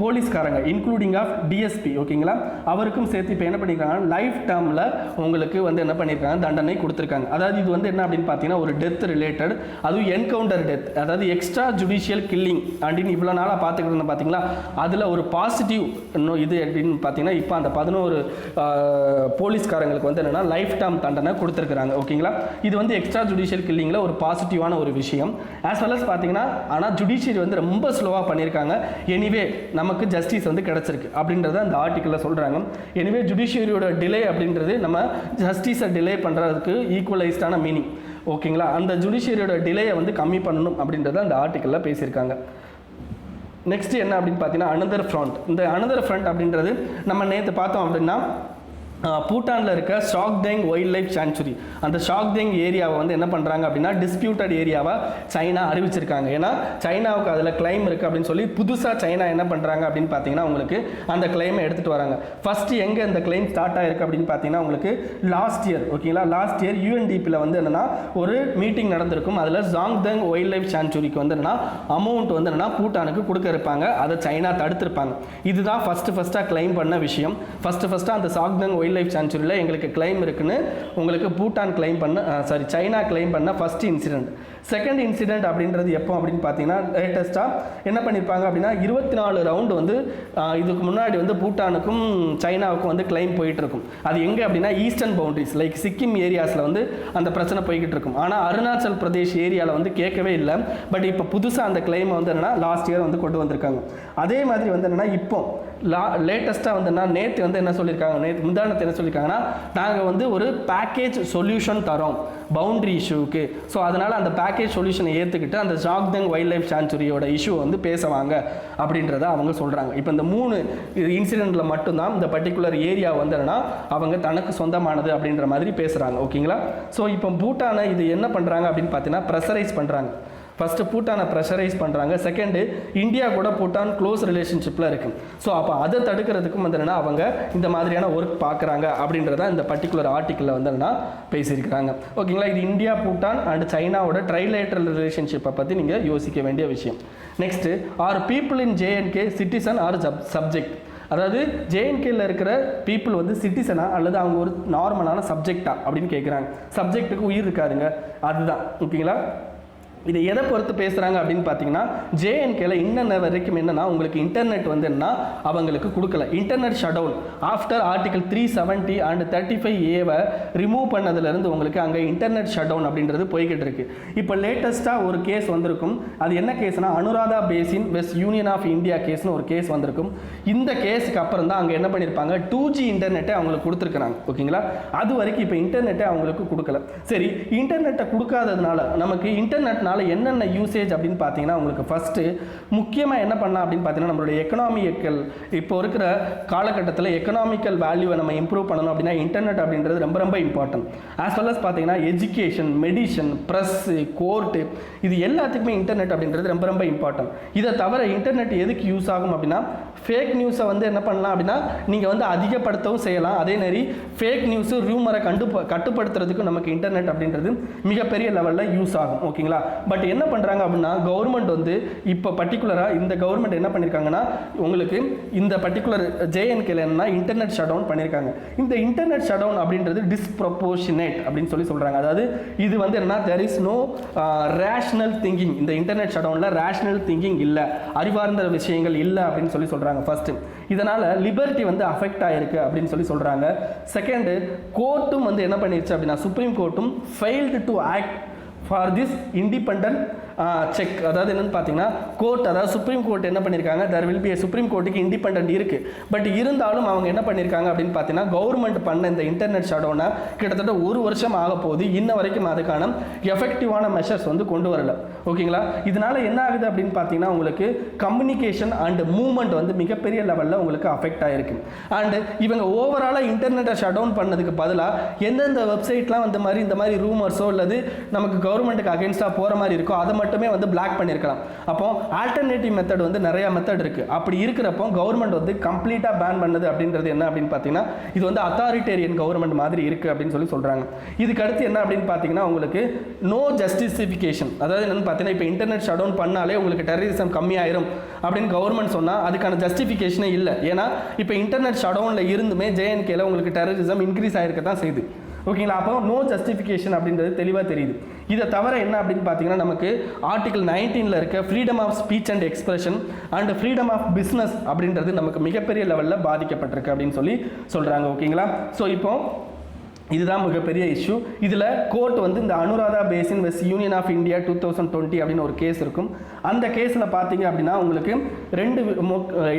போலீஸ்காரங்க இன்க்ளூடிங் ஆஃப் டிஎஸ்பி ஓகேங்களா அவருக்கும் சேர்த்து இப்போ என்ன பண்ணியிருக்காங்க லைஃப் டேர்மில் உங்களுக்கு வந்து என்ன பண்ணியிருக்காங்க தண்டனை கொடுத்துருக்காங்க. அதாவது இது வந்து என்ன அப்படின்னு பார்த்தீங்கன்னா ஒரு டெத் ரிலேட்டட், அதுவும் என்கவுண்டர் டெத், அதாவது எக்ஸ்ட்ரா ஜுடிஷியல் கில்லிங் அப்படின்னு இவ்வளோ நாளாக பார்த்துக்கிட்டு இருந்தோம் பார்த்தீங்களா, அதில் ஒரு பாசிட்டிவ் இன்னும் இது அப்படின்னு பார்த்தீங்கன்னா இப்போ அந்த 11 போலீஸ்காரங்களுக்கு வந்து என்னென்னா லைஃப் டைம் தண்டனை கொடுத்துருக்குறாங்க. ஓகேங்களா, இது வந்து எக்ஸ்ட்ரா ஜுடிஷியல் கில்லிங்கில் ஒரு பாசிட்டிவான ஒரு விஷயம். ஆஸ் வெல் அஸ் பார்த்தீங்கன்னா ஆனால் ஜுடிஷியரி வந்து ரொம்ப ஸ்லோவாக பண்ணியிருக்காங்க. எனிவே நமக்கு ஜஸ்டிஸ் வந்து கிடச்சிருக்கு அப்படின்றத அந்த ஆர்டிக்கலில் சொல்கிறாங்க. எனிவே ஜுடிஷியரியோட டிலே அப்படின்றது நம்ம ஜஸ்டிஸை டிலே பண்ணுறதுக்கு ஈக்குவலைஸ்டான மீனிங். ஓகேங்களா, அந்த ஜுடிஷியரியோட டிலேயை வந்து கம்மி பண்ணணும் அப்படின்றத அந்த ஆர்டிக்கலில் பேசியிருக்காங்க. நெக்ஸ்ட் என்ன அப்படின்னு பார்த்தீங்கன்னா அனதர் ஃப்ரண்ட். இந்த அனதர் ஃப்ரண்ட் அப்படின்றது நம்ம நேற்று பார்த்தோம் அப்படின்னா பூட்டானில் இருக்க ஷாக்தேங் வைல்ட் லைஃப் சாங்சுரி, அந்த ஷாக்தேங் ஏரியாவை வந்து என்ன பண்ணுறாங்க அப்படின்னா டிஸ்பியூட்டட் ஏரியாவாக சைனா அறிவிச்சிருக்காங்க. ஏன்னா சைனாவுக்கு அதில் கிளைம் இருக்குது அப்படின்னு சொல்லி புதுசாக சைனா என்ன பண்ணுறாங்க அப்படின்னு பார்த்தீங்கன்னா உங்களுக்கு அந்த கிளைமை எடுத்துகிட்டு வராங்க. ஃபஸ்ட்டு எங்கே இந்த கிளைம் ஸ்டார்ட் ஆகிருக்கு அப்படின்னு பார்த்தீங்கன்னா உங்களுக்கு லாஸ்ட் இயர். ஓகேங்களா, லாஸ்ட் இயர் யூஎன்டிபியில் வந்து என்னென்னா ஒரு மீட்டிங் நடந்திருக்கும். அதில் ஷாக்தேங் வைல்ட் லைஃப் சாங்சுரிக்கு வந்து என்னென்னா அமௌண்ட் வந்து என்னென்னா பூட்டானுக்கு கொடுக்க இருப்பாங்க, அதை சைனா தடுத்திருப்பாங்க. இதுதான் ஃபஸ்ட்டாக கிளைம் பண்ண விஷயம். ஃபஸ்ட்டாக அந்த ஷாக்தேங் வைல்ட் லைஃப் சாங்சுரியில் எங்களுக்கு கிளைம் இருக்குன்னு உங்களுக்கு பூட்டான் கிளைம் பண்ண சைனா கிளைம் பண்ண ஃபர்ஸ்ட் இன்சிடென்ட். செகண்ட் இன்சிடென்ட் அப்படின்றது எப்போ அப்படின்னு பார்த்தீங்கன்னா லேட்டஸ்ட்டாக என்ன பண்ணியிருப்பாங்க அப்படின்னா 24 ரவுண்டு வந்து இதுக்கு முன்னாடி வந்து பூட்டானுக்கும் சைனாவுக்கும் வந்து கிளைம் போயிட்டு இருக்கும். அது எங்கே அப்படின்னா ஈஸ்டர்ன் பவுண்டரிஸ் லைக் சிக்கிம் ஏரியாஸில் வந்து அந்த பிரச்சனை போய்கிட்டு இருக்கும். ஆனால் அருணாச்சல் பிரதேஷ் ஏரியாவில் வந்து கேட்கவே இல்லை. பட் இப்போ புதுசாக அந்த கிளைமை வந்து என்னென்னா லாஸ்ட் இயர் வந்து கொண்டு வந்திருக்காங்க. அதே மாதிரி வந்து என்னென்னா இப்போ லேட்டஸ்ட்டாக வந்து என்ன நேற்று வந்து என்ன சொல்லியிருக்காங்க, முந்தானத்தை என்ன சொல்லியிருக்காங்கன்னா நாங்கள் வந்து ஒரு பேக்கேஜ் சொல்யூஷன் தரோம் பவுண்டரி இஷ்யூவுக்கு. ஸோ அதனால் அந்த பேக்கேஜ் சொல்யூஷனை ஏற்றுக்கிட்டு அந்த ஷாக்தேங் வைல்ட் லைஃப் சாங்சுரியோட இஷ்யூ வந்து பேசுவாங்க அப்படின்றத அவங்க சொல்கிறாங்க. இப்போ இந்த 3 இன்சிடெண்ட்டில் மட்டும்தான் இந்த பர்டிகுலர் ஏரியா வந்து என்னன்னா அவங்க தனக்கு சொந்தமானது அப்படின்ற மாதிரி பேசுகிறாங்க. ஓகேங்களா, ஸோ இப்போ பூட்டானை இது என்ன பண்ணுறாங்க அப்படின்னு பார்த்தீங்கன்னா ப்ரெஷரைஸ் பண்ணுறாங்க. ஃபஸ்ட்டு பூட்டானை ப்ரெஷரைஸ் பண்ணுறாங்க. செகண்டு இந்தியா கூட பூட்டான் க்ளோஸ் ரிலேஷன்ஷிப்பில் இருக்குது. ஸோ அப்போ அதை தடுக்கிறதுக்கும் வந்து என்னென்னா அவங்க இந்த மாதிரியான ஒர்க் பார்க்குறாங்க அப்படின்றத இந்த பர்டிகுலர் ஆர்டிக்கிளில் வந்து என்னென்னா பேசியிருக்கிறாங்க. ஓகேங்களா, இது இந்தியா பூட்டான் அண்ட் சைனாவோட ட்ரைலேட்ரல் ரிலேஷன்ஷிப்பை பற்றி நீங்கள் யோசிக்க வேண்டிய விஷயம். Next are people in J and K citizen are subject. அதாவது ஜேஎன்கேல இருக்கிற பீப்புள் வந்து சிட்டிசனா அல்லது அவங்க ஒரு நார்மலான சப்ஜெக்டா அப்படின்னு கேட்குறாங்க. சப்ஜெக்ட்டுக்கு உயிர் இருக்காதுங்க, அதுதான். ஓகேங்களா, இதை எதை பொறுத்து பேசுகிறாங்க அப்படின்னு பார்த்தீங்கன்னா ஜேஎன்கேல இன்ன வரைக்கும் என்னன்னா உங்களுக்கு இன்டர்நெட் வந்து என்ன அவங்களுக்கு கொடுக்கல. Internet shut down after article 370 and 35A remove பண்ணதுலேருந்து உங்களுக்கு அங்கே இன்டர்நெட் ஷட் டவுன் அப்படின்றது போய்கிட்டு இருக்கு. இப்போ லேட்டஸ்ட்டாக ஒரு கேஸ் வந்திருக்கும். அது என்ன கேஸ்னா அனுராதா பேசின் வெஸ்ட் யூனியன் ஆஃப் இந்தியா கேஸ்னு ஒரு கேஸ் வந்திருக்கும். இந்த கேஸுக்கு அப்புறம் தான் அங்கே என்ன பண்ணியிருப்பாங்க 2G இன்டர்நெட்டை அவங்களுக்கு கொடுத்துருக்குறாங்க. ஓகேங்களா, அது வரைக்கும் இப்போ இன்டர்நெட்டை அவங்களுக்கு கொடுக்கல. சரி, இன்டர்நெட்டை கொடுக்காததுனால நமக்கு இன்டர்நெட்னால என்னென்ன யூசேஜ் அப்படின்னு பார்த்தீங்கன்னா உங்களுக்கு ஃபஸ்ட்டு முக்கியமாக என்ன பண்ணலாம் அப்படின்னு பார்த்தீங்கன்னா நம்மளுடைய எக்கனாமிக்கல் இப்போ இருக்கிற காலகட்டத்தில் எக்கனாமிக்கல் வேல்யூவை நம்ம இம்ப்ரூவ் பண்ணணும் அப்படின்னா இன்டர்நெட் அப்படின்றது ரொம்ப ரொம்ப இம்பார்ட்டன்ட். ஆஸ் வெல் அஸ் பார்த்தீங்கன்னா எஜுகேஷன், மெடிசன், ப்ரெஸ்ஸு, கோர்ட்டு, இது எல்லாத்துக்குமே இன்டர்நெட் அப்படின்றது ரொம்ப ரொம்ப இம்பார்ட்டன்ட். இதை தவிர இன்டர்நெட் எதுக்கு யூஸ் ஆகும் அப்படின்னா ஃபேக் நியூஸை வந்து என்ன பண்ணலாம் அப்படின்னா நீங்கள் வந்து அதிகப்படுத்தவும் செய்யலாம். அதே மாதிரி ஃபேக் நியூஸு ரூமரை கட்டுப்படுத்துறதுக்கு நமக்கு இன்டர்நெட் அப்படின்றது மிகப்பெரிய லெவலில் யூஸ் ஆகும். ஓகேங்களா, பட் என்ன பண்ணுறாங்க அப்படின்னா கவர்மெண்ட் வந்து இப்போ பர்டிகுலராக இந்த கவர்மெண்ட் என்ன பண்ணியிருக்காங்கன்னா உங்களுக்கு இந்த பர்டிகுலர் ஜேஎன்கேல என்னன்னா இன்டர்நெட் ஷட் டவுன் பண்ணியிருக்காங்க. இந்த இன்டர்நெட் ஷட் டவுன் அப்படின்றது டிஸ்ப்ரொபோர்ஷனேட் அப்படின்னு சொல்கிறாங்க. அதாவது இது வந்து என்னன்னா there is no rational thinking. இந்த இன்டர்நெட் ஷட் டவுனில் ரேஷனல் திங்கிங் இல்லை, அறிவார்ந்த விஷயங்கள் இல்லை அப்படின்னு சொல்கிறாங்க. ஃபர்ஸ்ட் இதனால் லிபர்ட்டி வந்து அஃபெக்ட் ஆகிருக்கு அப்படின்னு சொல்கிறாங்க. செகண்டு கோர்ட்டும் வந்து என்ன பண்ணிருச்சு அப்படின்னா சுப்ரீம் கோர்ட்டும் failed to act for this independent check. அதாவது என்னென்னு பார்த்தீங்கன்னா கோர்ட், அதாவது சுப்ரீம் கோர்ட் என்ன பண்ணியிருக்காங்க, தேர் வில் பி சுப்ரீம் கோர்ட்டுக்கு இண்டிபெண்டன்ட் இருக்குது. பட் இருந்தாலும் அவங்க என்ன பண்ணியிருக்காங்க அப்படின்னு பார்த்தீங்கன்னா கவர்மெண்ட் பண்ண இந்த இன்டர்நெட் ஷட் டவுனை கிட்டத்தட்ட 1 வருஷம் ஆக போகுது. இன்ன வரைக்கும் அதுக்கான எஃபெக்டிவான மெஷர்ஸ் வந்து கொண்டு வரல. ஓகேங்களா, இதனால் என்ன ஆகுது அப்படின்னு பார்த்தீங்கன்னா உங்களுக்கு கம்யூனிகேஷன் அண்ட் மூவ்மெண்ட் வந்து மிகப்பெரிய லெவலில் உங்களுக்கு அஃபெக்ட் ஆகிருக்கு. அண்டு இவங்க ஓவராலாக இன்டர்நெட்டை ஷட் டவுன் பண்ணதுக்கு பதிலாக எந்தெந்த வெப்சைட்லாம் இந்த மாதிரி ரூமர்ஸோ அல்லது நமக்கு கவர்மெண்ட்டுக்கு அகேன்ஸ்டாக போகிற மாதிரி இருக்கோ அதை மட்டுமே வந்து பிளாக் பண்ணியிருக்கலாம். அப்போ ஆல்டர்னேட்டிவ் மெத்தட் வந்து நிறைய மெத்தட் இருக்குது. அப்படி இருக்கிறப்போ கவர்மெண்ட் வந்து கம்ப்ளீட்டாக பேன் பண்ணது அப்படின்றது என்ன அப்படின்னு பார்த்தீங்கன்னா இது வந்து அத்தாரிட்டேரியன் கவர்மெண்ட் மாதிரி இருக்குது அப்படின்னு சொல்கிறாங்க. இதுக்கு அடுத்து என்ன அப்படின்னு பார்த்தீங்கன்னா உங்களுக்கு நோ ஜஸ்டிஃபிகேஷன். அதாவது என்னென்னு பார்த்தீங்கன்னா இப்போ இன்டர்நெட் ஷட் டவுன் பண்ணாலே உங்களுக்கு டெரரிசம் கம்மியாயிரும் அப்படின்னு கவர்மெண்ட் சொன்னால் அதுக்கான ஜஸ்டிஃபிகேஷனே இல்லை. ஏன்னா இப்போ இன்டர்நெட் ஷட் டவுனில் இருந்துமே ஜேஎன்கேல உங்களுக்கு டெரரிசம் இன்க்ரீஸ் ஆகிருக்க தான் செய்யுது. ஓகேங்களா. அப்போ நோ ஜஸ்டிஃபிகேஷன் அப்படின்றது தெளிவாக தெரியுது. இதை தவிர என்ன அப்படின்னு பார்த்தீங்கன்னா நமக்கு ஆர்டிகல் 19 இருக்க freedom of speech and expression and freedom of business அப்படின்றது நமக்கு மிகப்பெரிய லெவலில் பாதிக்கப்பட்டிருக்கு அப்படின்னு சொல்லி சொல்கிறாங்க. ஓகேங்களா. ஸோ இப்போ இதுதான் மிகப்பெரிய இஷ்யூ. இதில் கோர்ட் வந்து இந்த Anuradha Bhasin versus union of India 2020 அப்படின்னு ஒரு கேஸ் இருக்கும். அந்த கேஸில் பார்த்தீங்க அப்படின்னா உங்களுக்கு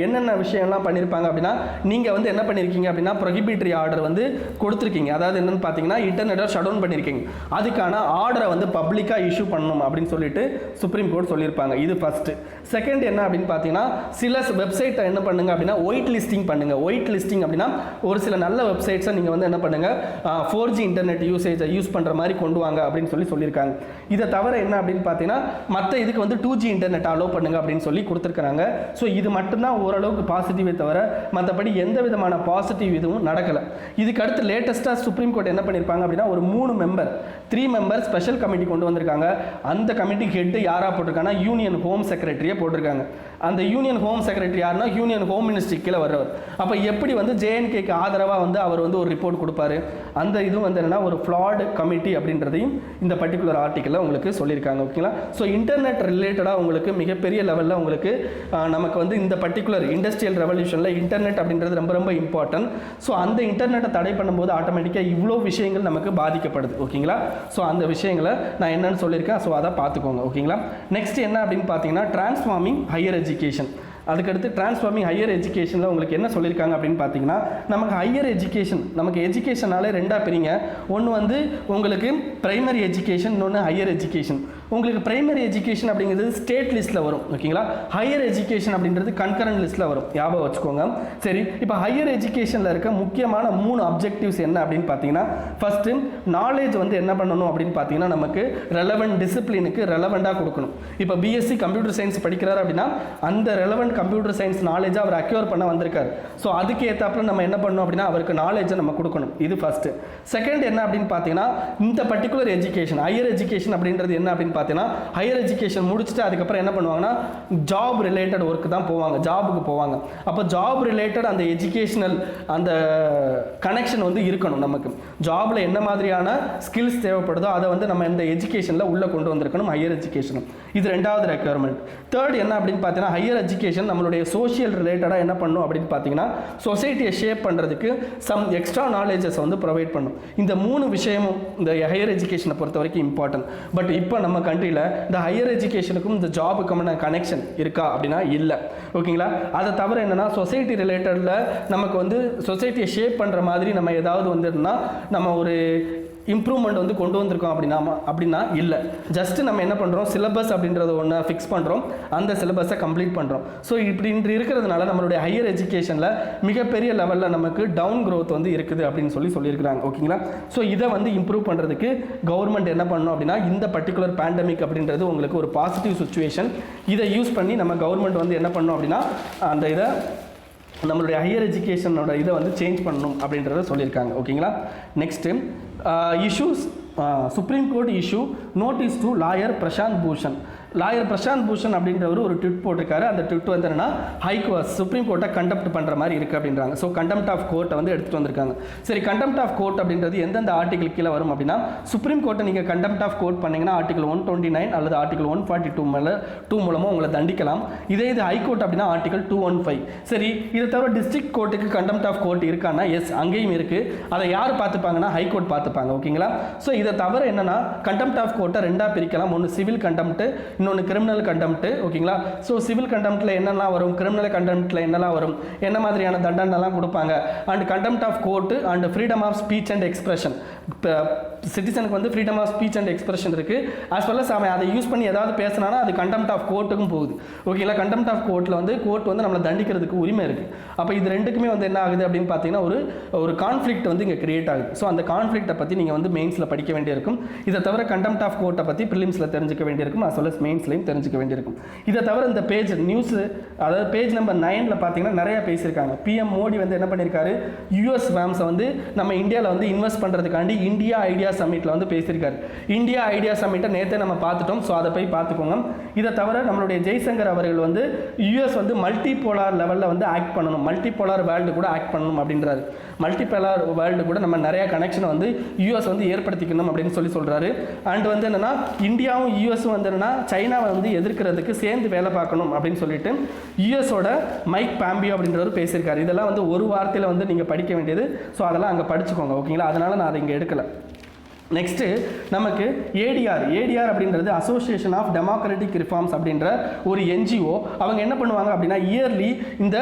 என்னென்ன விஷயம்லாம் பண்ணியிருப்பாங்க அப்படின்னா நீங்கள் வந்து என்ன பண்ணியிருக்கீங்க அப்படின்னா ப்ரொஹிபிட்டரி ஆர்டர் வந்து கொடுத்துருக்கீங்க. அதாவது என்னென்னு பார்த்தீங்கன்னா இன்டர்நெட்டை ஷட் டவுன் பண்ணியிருக்கீங்க. அதுக்கான ஆர்டரை வந்து பப்ளிக்காக இஷ்யூ பண்ணணும் அப்படின்னு சொல்லிட்டு சுப்ரீம் கோர்ட் சொல்லியிருப்பாங்க. இது ஃபஸ்ட்டு. செகண்ட் என்ன அப்படின்னு பார்த்தீங்கன்னா சில வெப்சைட்டை என்ன பண்ணுங்க அப்படின்னா ஒயிட் லிஸ்டிங் பண்ணுங்கள். ஒயிட் லிஸ்டிங் அப்படின்னா ஒரு சில நல்ல வெப்சைட்ஸை நீங்கள் வந்து என்ன பண்ணுங்கள் 4G இன்டர்நெட் யூசேஜை யூஸ் பண்ணுற மாதிரி கொண்டு வாங்க அப்படின்னு சொல்லியிருக்காங்க. இதை தவிர என்ன அப்படின்னு பார்த்தீங்கன்னா மற்ற இதுக்கு வந்து 2G இன்டர்நெட் அலோவ் பண்ணுங்க அப்படின்னு சொல்லி கொடுத்துருக்காங்க. ஸோ இது மட்டும்தான் ஓரளவுக்கு பாசிட்டிவே தவிர மற்றபடி எந்த விதமான பாசிட்டிவ் இதுவும் நடக்கலை. இதுக்கு அடுத்து லேட்டஸ்ட்டாக சுப்ரீம் கோர்ட் என்ன பண்ணியிருப்பாங்க அப்படின்னா ஒரு 3 மெம்பர் ஸ்பெஷல் கமிட்டி கொண்டு வந்திருக்காங்க. அந்த கமிட்டி ஹெட் யாராக போட்டிருக்காங்கன்னா யூனியன் ஹோம் செக்ரட்டரியை போட்டிருக்காங்க. அந்த யூனியன் ஹோம் செக்ரட்டரி யாருன்னா யூனியன் ஹோம் மினிஸ்ட்ரி கீழே வர்றவர். அப்போ எப்படி வந்து JNKக்கு ஆதரவாக வந்து அவர் வந்து ஒரு ரிப்போர்ட் கொடுப்பாரு. அந்த இதுவும் வந்து என்னன்னா ஒரு ஃப்ளாட் கமிட்டி அப்படின்றதையும் இந்த பர்டிகுலர் ஆர்டிக்கலில் உங்களுக்கு சொல்லியிருக்காங்க. ஓகேங்களா. ஸோ இன்டர்நெட் ரிலேட்டடாக உங்களுக்கு மிகப்பெரிய லெவலில் உங்களுக்கு நமக்கு வந்து இந்த பர்டிகுலர் இண்டஸ்ட்ரியல் ரெவல்யூஷனில் இன்டர்நெட் அப்படின்றது ரொம்ப ரொம்ப இம்பார்ட்டன்ட். ஸோ அந்த இன்டர்நெட்டை தடை பண்ணும்போது ஆட்டோமேட்டிக்காக இவ்வளோ விஷயங்கள் நமக்கு பாதிக்கப்படுது. ஓகேங்களா. ஸோ அந்த விஷயங்களை நான் என்னென்னு சொல்லியிருக்கேன். ஸோ அதை பார்த்துக்கோங்க. ஓகேங்களா. நெக்ஸ்ட் என்ன அப்படின்னு பார்த்தீங்கன்னா டிரான்ஸ்ஃபார்மிங் ஹையர் எஜுகேஷன். அதுக்கடுத்து டிரான்ஸ்ஃபார்மிங் ஹையர் எஜுகேஷனில் உங்களுக்கு என்ன சொல்லியிருக்காங்க அப்படின்னு பார்த்தீங்கன்னா நமக்கு ஹையர் எஜுகேஷன் நமக்கு எஜுகேஷனாலே ரெண்டாக பிரிங்க. ஒன்று வந்து உங்களுக்கு பிரைமரி எஜுகேஷன், இன்னொன்று ஹையர் எஜுகேஷன். உங்களுக்கு பிரைமரி எஜுகேஷன் அப்படிங்கிறது ஸ்டேட் லிஸ்ட்டில் வரும். ஓகேங்களா. ஹையர் எஜுகேஷன் அப்படின்றது கன்கரண்ட் லிஸ்ட்டில் வரும். ஞாபகம் வச்சுக்கோங்க. சரி, இப்போ ஹையர் எஜுகேஷனில் இருக்க முக்கியமான 3 அப்ஜெக்டிவ்ஸ் என்ன அப்படின்னு பார்த்தீங்கன்னா ஃபஸ்ட்டு நாலேஜ் வந்து என்ன பண்ணணும் அப்படின்னு பார்த்தீங்கன்னா நமக்கு ரெலவெண்ட் டிசிப்ளினுக்கு ரெலவெண்ட்டாக கொடுக்கணும். இப்போ BSc கம்ப்யூட்டர் சயின்ஸ் படிக்கிறார் அப்படின்னா அந்த ரெலவெண்ட் கம்ப்யூட்டர் சயின்ஸ் நாலேஜை அவர் அக்யூர் பண்ண வந்திருக்காரு. ஸோ அதுக்கு ஏற்றாப்புல நம்ம என்ன பண்ணணும் அப்படின்னா அவருக்கு நாலேஜை நம்ம கொடுக்கணும். இது ஃபஸ்ட்டு. செகண்ட் என்ன அப்படின்னு பார்த்தீங்கன்னா இந்த பர்டிகுலர் எஜுகேஷன் ஹையர் எஜுகேஷன் அப்படின்றது என்ன அப்படின்னு பார்த்தீங்கன்னா ஹையர் எஜுகேஷன் முடிச்சுட்டு அதுக்கப்புறம் என்ன பண்ணுவாங்கன்னா ஜாப் ரிலேட்டட் ஒர்க்கு தான் போவாங்க, ஜாபுக்கு போவாங்க. அப்போ ஜாப் ரிலேட்டட் அந்த எஜுகேஷனல் அந்த கனெக்ஷன் வந்து இருக்கணும். நமக்கு ஜாபில் என்ன மாதிரியான ஸ்கில்ஸ் தேவைப்படுதோ அதை வந்து நம்ம இந்த எஜுகேஷனில் உள்ளே கொண்டு வந்திருக்கணும் ஹையர் எஜுகேஷனும். இது ரெண்டாவது ரெக்யர்மெண்ட். தேர்ட் என்ன அப்படின்னு பார்த்தீங்கன்னா ஹையர் எஜுகேஷன் நம்மளுடைய சோஷியல் ரிலேட்டடாக என்ன பண்ணும் அப்படின்னு பார்த்தீங்கன்னா சொசைட்டியை ஷேப் பண்ணுறதுக்கு சம் எக்ஸ்ட்ரா நாலேஜஸ் வந்து ப்ரொவைட் பண்ணும். இந்த 3 விஷயமும் இந்த ஹையர் எஜுகேஷனை பொறுத்த வரைக்கும் இம்பார்ட்டன்ட். பட் இப்போ நம்ம கண்ட்ரியில் இந்த ஹையர் எஜுகேஷனுக்கும் இந்த ஜாபுக்குமான கனெக்ஷன் இருக்கா அப்படின்னா இல்லை. ஓகேங்களா. அதை தவிர என்னென்னா சொசைட்டி ரிலேட்டடில் நமக்கு வந்து சொசைட்டியை ஷேப் பண்ணுற மாதிரி நம்ம ஏதாவது வந்துன்னா நம்ம ஒரு இம்ப்ரூவ்மெண்ட் வந்து கொண்டு வந்திருக்கோம் அப்படின்னா இல்லை. ஜஸ்ட் நம்ம என்ன பண்ணுறோம் சிலபஸ் அப்படின்றத ஒன்று ஃபிக்ஸ் பண்ணுறோம், அந்த சிலபஸை கம்ப்ளீட் பண்ணுறோம். ஸோ இப்படி இருக்கிறதுனால நம்மளுடைய ஹையர் எஜுகேஷனில் மிகப்பெரிய லெவலில் நமக்கு டவுன் க்ரோத் வந்து இருக்குது அப்படின்னு சொல்லியிருக்கிறாங்க. ஓகேங்களா. ஸோ இதை வந்து இம்ப்ரூவ் பண்ணுறதுக்கு கவர்மெண்ட் என்ன பண்ணணும் அப்படின்னா இந்த பர்டிகுலர் பேண்டமிக் அப்படின்றது உங்களுக்கு ஒரு பாசிட்டிவ் சுச்சுவேஷன். இதை யூஸ் பண்ணி நம்ம கவர்மெண்ட் வந்து என்ன பண்ணணும் அப்படின்னா அந்த இதை நம்மளுடைய ஹையர் எஜுகேஷனோட இதை வந்து சேஞ்ச் பண்ணணும் அப்படின்றத சொல்லியிருக்காங்க. ஓகேங்களா. Next issues supreme court issue notice to lawyer Prashant Bhushan. Lawyer Prashant Bhushan அப்படின்றவர் ஒரு ட்விட் போட்டிருக்காரு. அந்த ட்விட் வந்து என்னன்னா ஹைகோர்ட் சுப்ரீம் கோர்ட்டை கண்டெம்ட் பண்ணுற மாதிரி இருக்குது அப்படின்றாங்க. ஸோ கண்டெம்ட் ஆஃப் கோர்ட்டை வந்து எடுத்துகிட்டு வந்திருக்காங்க. சரி, கண்டெம்ட் ஆஃப் கோர்ட் அப்படின்றது எந்தெந்த ஆர்டிகல் கீழே வரும் அப்படின்னா சுப்ரீம் கோர்ட்டை நீங்கள் கண்டெம்ட் ஆஃப் கோர்ட் பண்ணிங்கன்னா ஆர்டிகல் 129 அல்லது ஆர்டிகல் 142 மூலமாக உங்களை தண்டிக்கலாம். இதே இது ஹைகோர்ட் அப்படின்னா ஆர்டிகல் 215. சரி, இதை தவிர டிஸ்ட்ரிக்ட் கோர்ட்டுக்கு கண்டெம்ட் ஆஃப் கோர்ட் இருக்கான்னா எஸ் அங்கேயும் இருக்குது. அதை யார் பார்த்துப்பாங்கன்னா ஹைகோர்ட் பார்த்துப்பாங்க. ஓகேங்களா. ஸோ இதை தவிர என்னன்னா கண்டெம்ட் ஆஃப் கோர்ட்டை ரெண்டாக பிரிக்கலாம். ஒன்று சிவில் கண்டெம்ட், இன்னொன்று கிரிமினல் கண்டெம்ட். ஓகேங்களா. ஸோ சிவில் கண்டெம்ட்டில் என்னெல்லாம் வரும், கிரிமினல் கண்டெம்ட்டில் என்னெல்லாம் வரும், என்ன மாதிரியான தண்டனைலாம் கொடுப்பாங்க, and contempt of court and freedom of speech and expression. சிட்டிசனுக்கு வந்து freedom of speech and expression இருக்குது. ஆஸ் வெல் அஸ் அவன் அதை யூஸ் பண்ணி ஏதாவது பேசினானா அது கண்டெம்ட் ஆஃப் கோர்ட்டுக்கும் போகுது. ஓகேங்களா. கண்டெம்ட் ஆஃப் கோர்ட்டில் வந்து கோர்ட் வந்து நம்மளை தண்டிக்கிறதுக்கு உரிமை இருக்குது. அப்போ இது ரெண்டுக்குமே வந்து என்ன ஆகுது அப்படின்னு பார்த்தீங்கன்னா ஒரு கான்ஃப்ளிக்ட் வந்து இங்கே கிரியேட் ஆகுது. ஸோ அந்த கான்ஃப்ளிக்ட்டை பற்றி நீங்கள் வந்து மெயின்ஸில் படிக்க வேண்டியிருக்கும். இதை தவிர கண்டெம்ட் ஆஃப் கோர்ட்டை பற்றி ப்ரிலிம்ஸில் தெரிஞ்சுக்க வேண்டியிருக்கும். ஆஸ் வெல் அஸ் மெயின்ஸ்லையும் தெரிஞ்சுக்க வேண்டியிருக்கும். இதை தவிர இந்த பேஜ் நியூஸ் அதாவது பேஜ் நம்பர் 9 பார்த்தீங்கன்னா நிறைய பேசியிருக்காங்க. PM மோடி வந்து என்ன பண்ணியிருக்காரு, US வேம்ஸை வந்து நம்ம இந்தியாவில் வந்து இன்வெஸ்ட் பண்ணுறதுக்காண்டி இந்தியா ஐடியாஸ் சம்மிட்டில் வந்து பேசியிருக்காரு. இந்தியா ஐடியா சம்மிட்டை நேற்றே நம்ம பார்த்துட்டோம். ஸோ அதை போய் பார்த்துக்கோங்க. இதை தவிர நம்மளுடைய ஜெய்சங்கர் அவர்கள் வந்து யூஎஸ் வந்து மல்டிபோலார் லெவலில் வந்து ஆக்ட் பண்ணணும், மல்டிபோலார் வேர்ல்டு கூட ஆக்ட் பண்ணணும் அப்படின்றாரு. மல்டிபோலார் வேர்ல்டு கூட நம்ம நிறைய கனெக்ஷனை வந்து யூஎஸ் வந்து ஏற்படுத்திக்கணும் அப்படின்னு சொல்கிறாரு. அண்ட் வந்து என்னென்னா இந்தியாவும் யூஎஸும் வந்து என்னென்னா சைனாவை வந்து எதிர்க்கிறதுக்கு சேர்ந்து வேலை பார்க்கணும் அப்படின்னு சொல்லிட்டு யூஎஸோட மைக் பாம்பியோ அப்படின்றவர் பேசியிருக்காரு. இதெல்லாம் வந்து ஒரு வார்த்தையில் வந்து நீங்கள் படிக்க வேண்டியது. ஸோ அதெல்லாம் அங்கே படிச்சுக்கோங்க, ஓகேங்களா? அதனால் நான் அதை இங்கே எடுக்கலை. நெக்ஸ்ட்டு நமக்கு ஏடிஆர் அப்படின்றது அசோசியேஷன் ஆஃப் டெமோக்ராட்டிக் ரிஃபார்ம்ஸ் அப்படின்ற ஒரு என்ஜிஓ. அவங்க என்ன பண்ணுவாங்க அப்படின்னா இயர்லி இந்த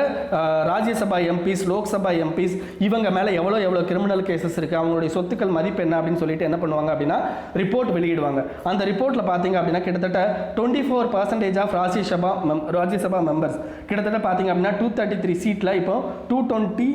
ராஜ்யசபா எம்பிஸ், லோக்சபா எம்பிஸ் இவங்க மேலே எவ்வளோ கிரிமினல் கேசஸ் இருக்குது, அவங்களுடைய சொத்துக்கள் மதிப்பு என்ன அப்படின்னு சொல்லிட்டு என்ன பண்ணுவாங்க அப்படின்னா ரிப்போர்ட் வெளியிடுவாங்க. அந்த ரிப்போர்ட்டில் பார்த்தீங்க அப்படின்னா கிட்டத்தட்ட 24% ஆஃப் ராஜ்யசபா மெம்பர்ஸ் கிட்டத்தட்ட பார்த்தீங்க அப்படின்னா 233 சீட்டில் இப்போ 229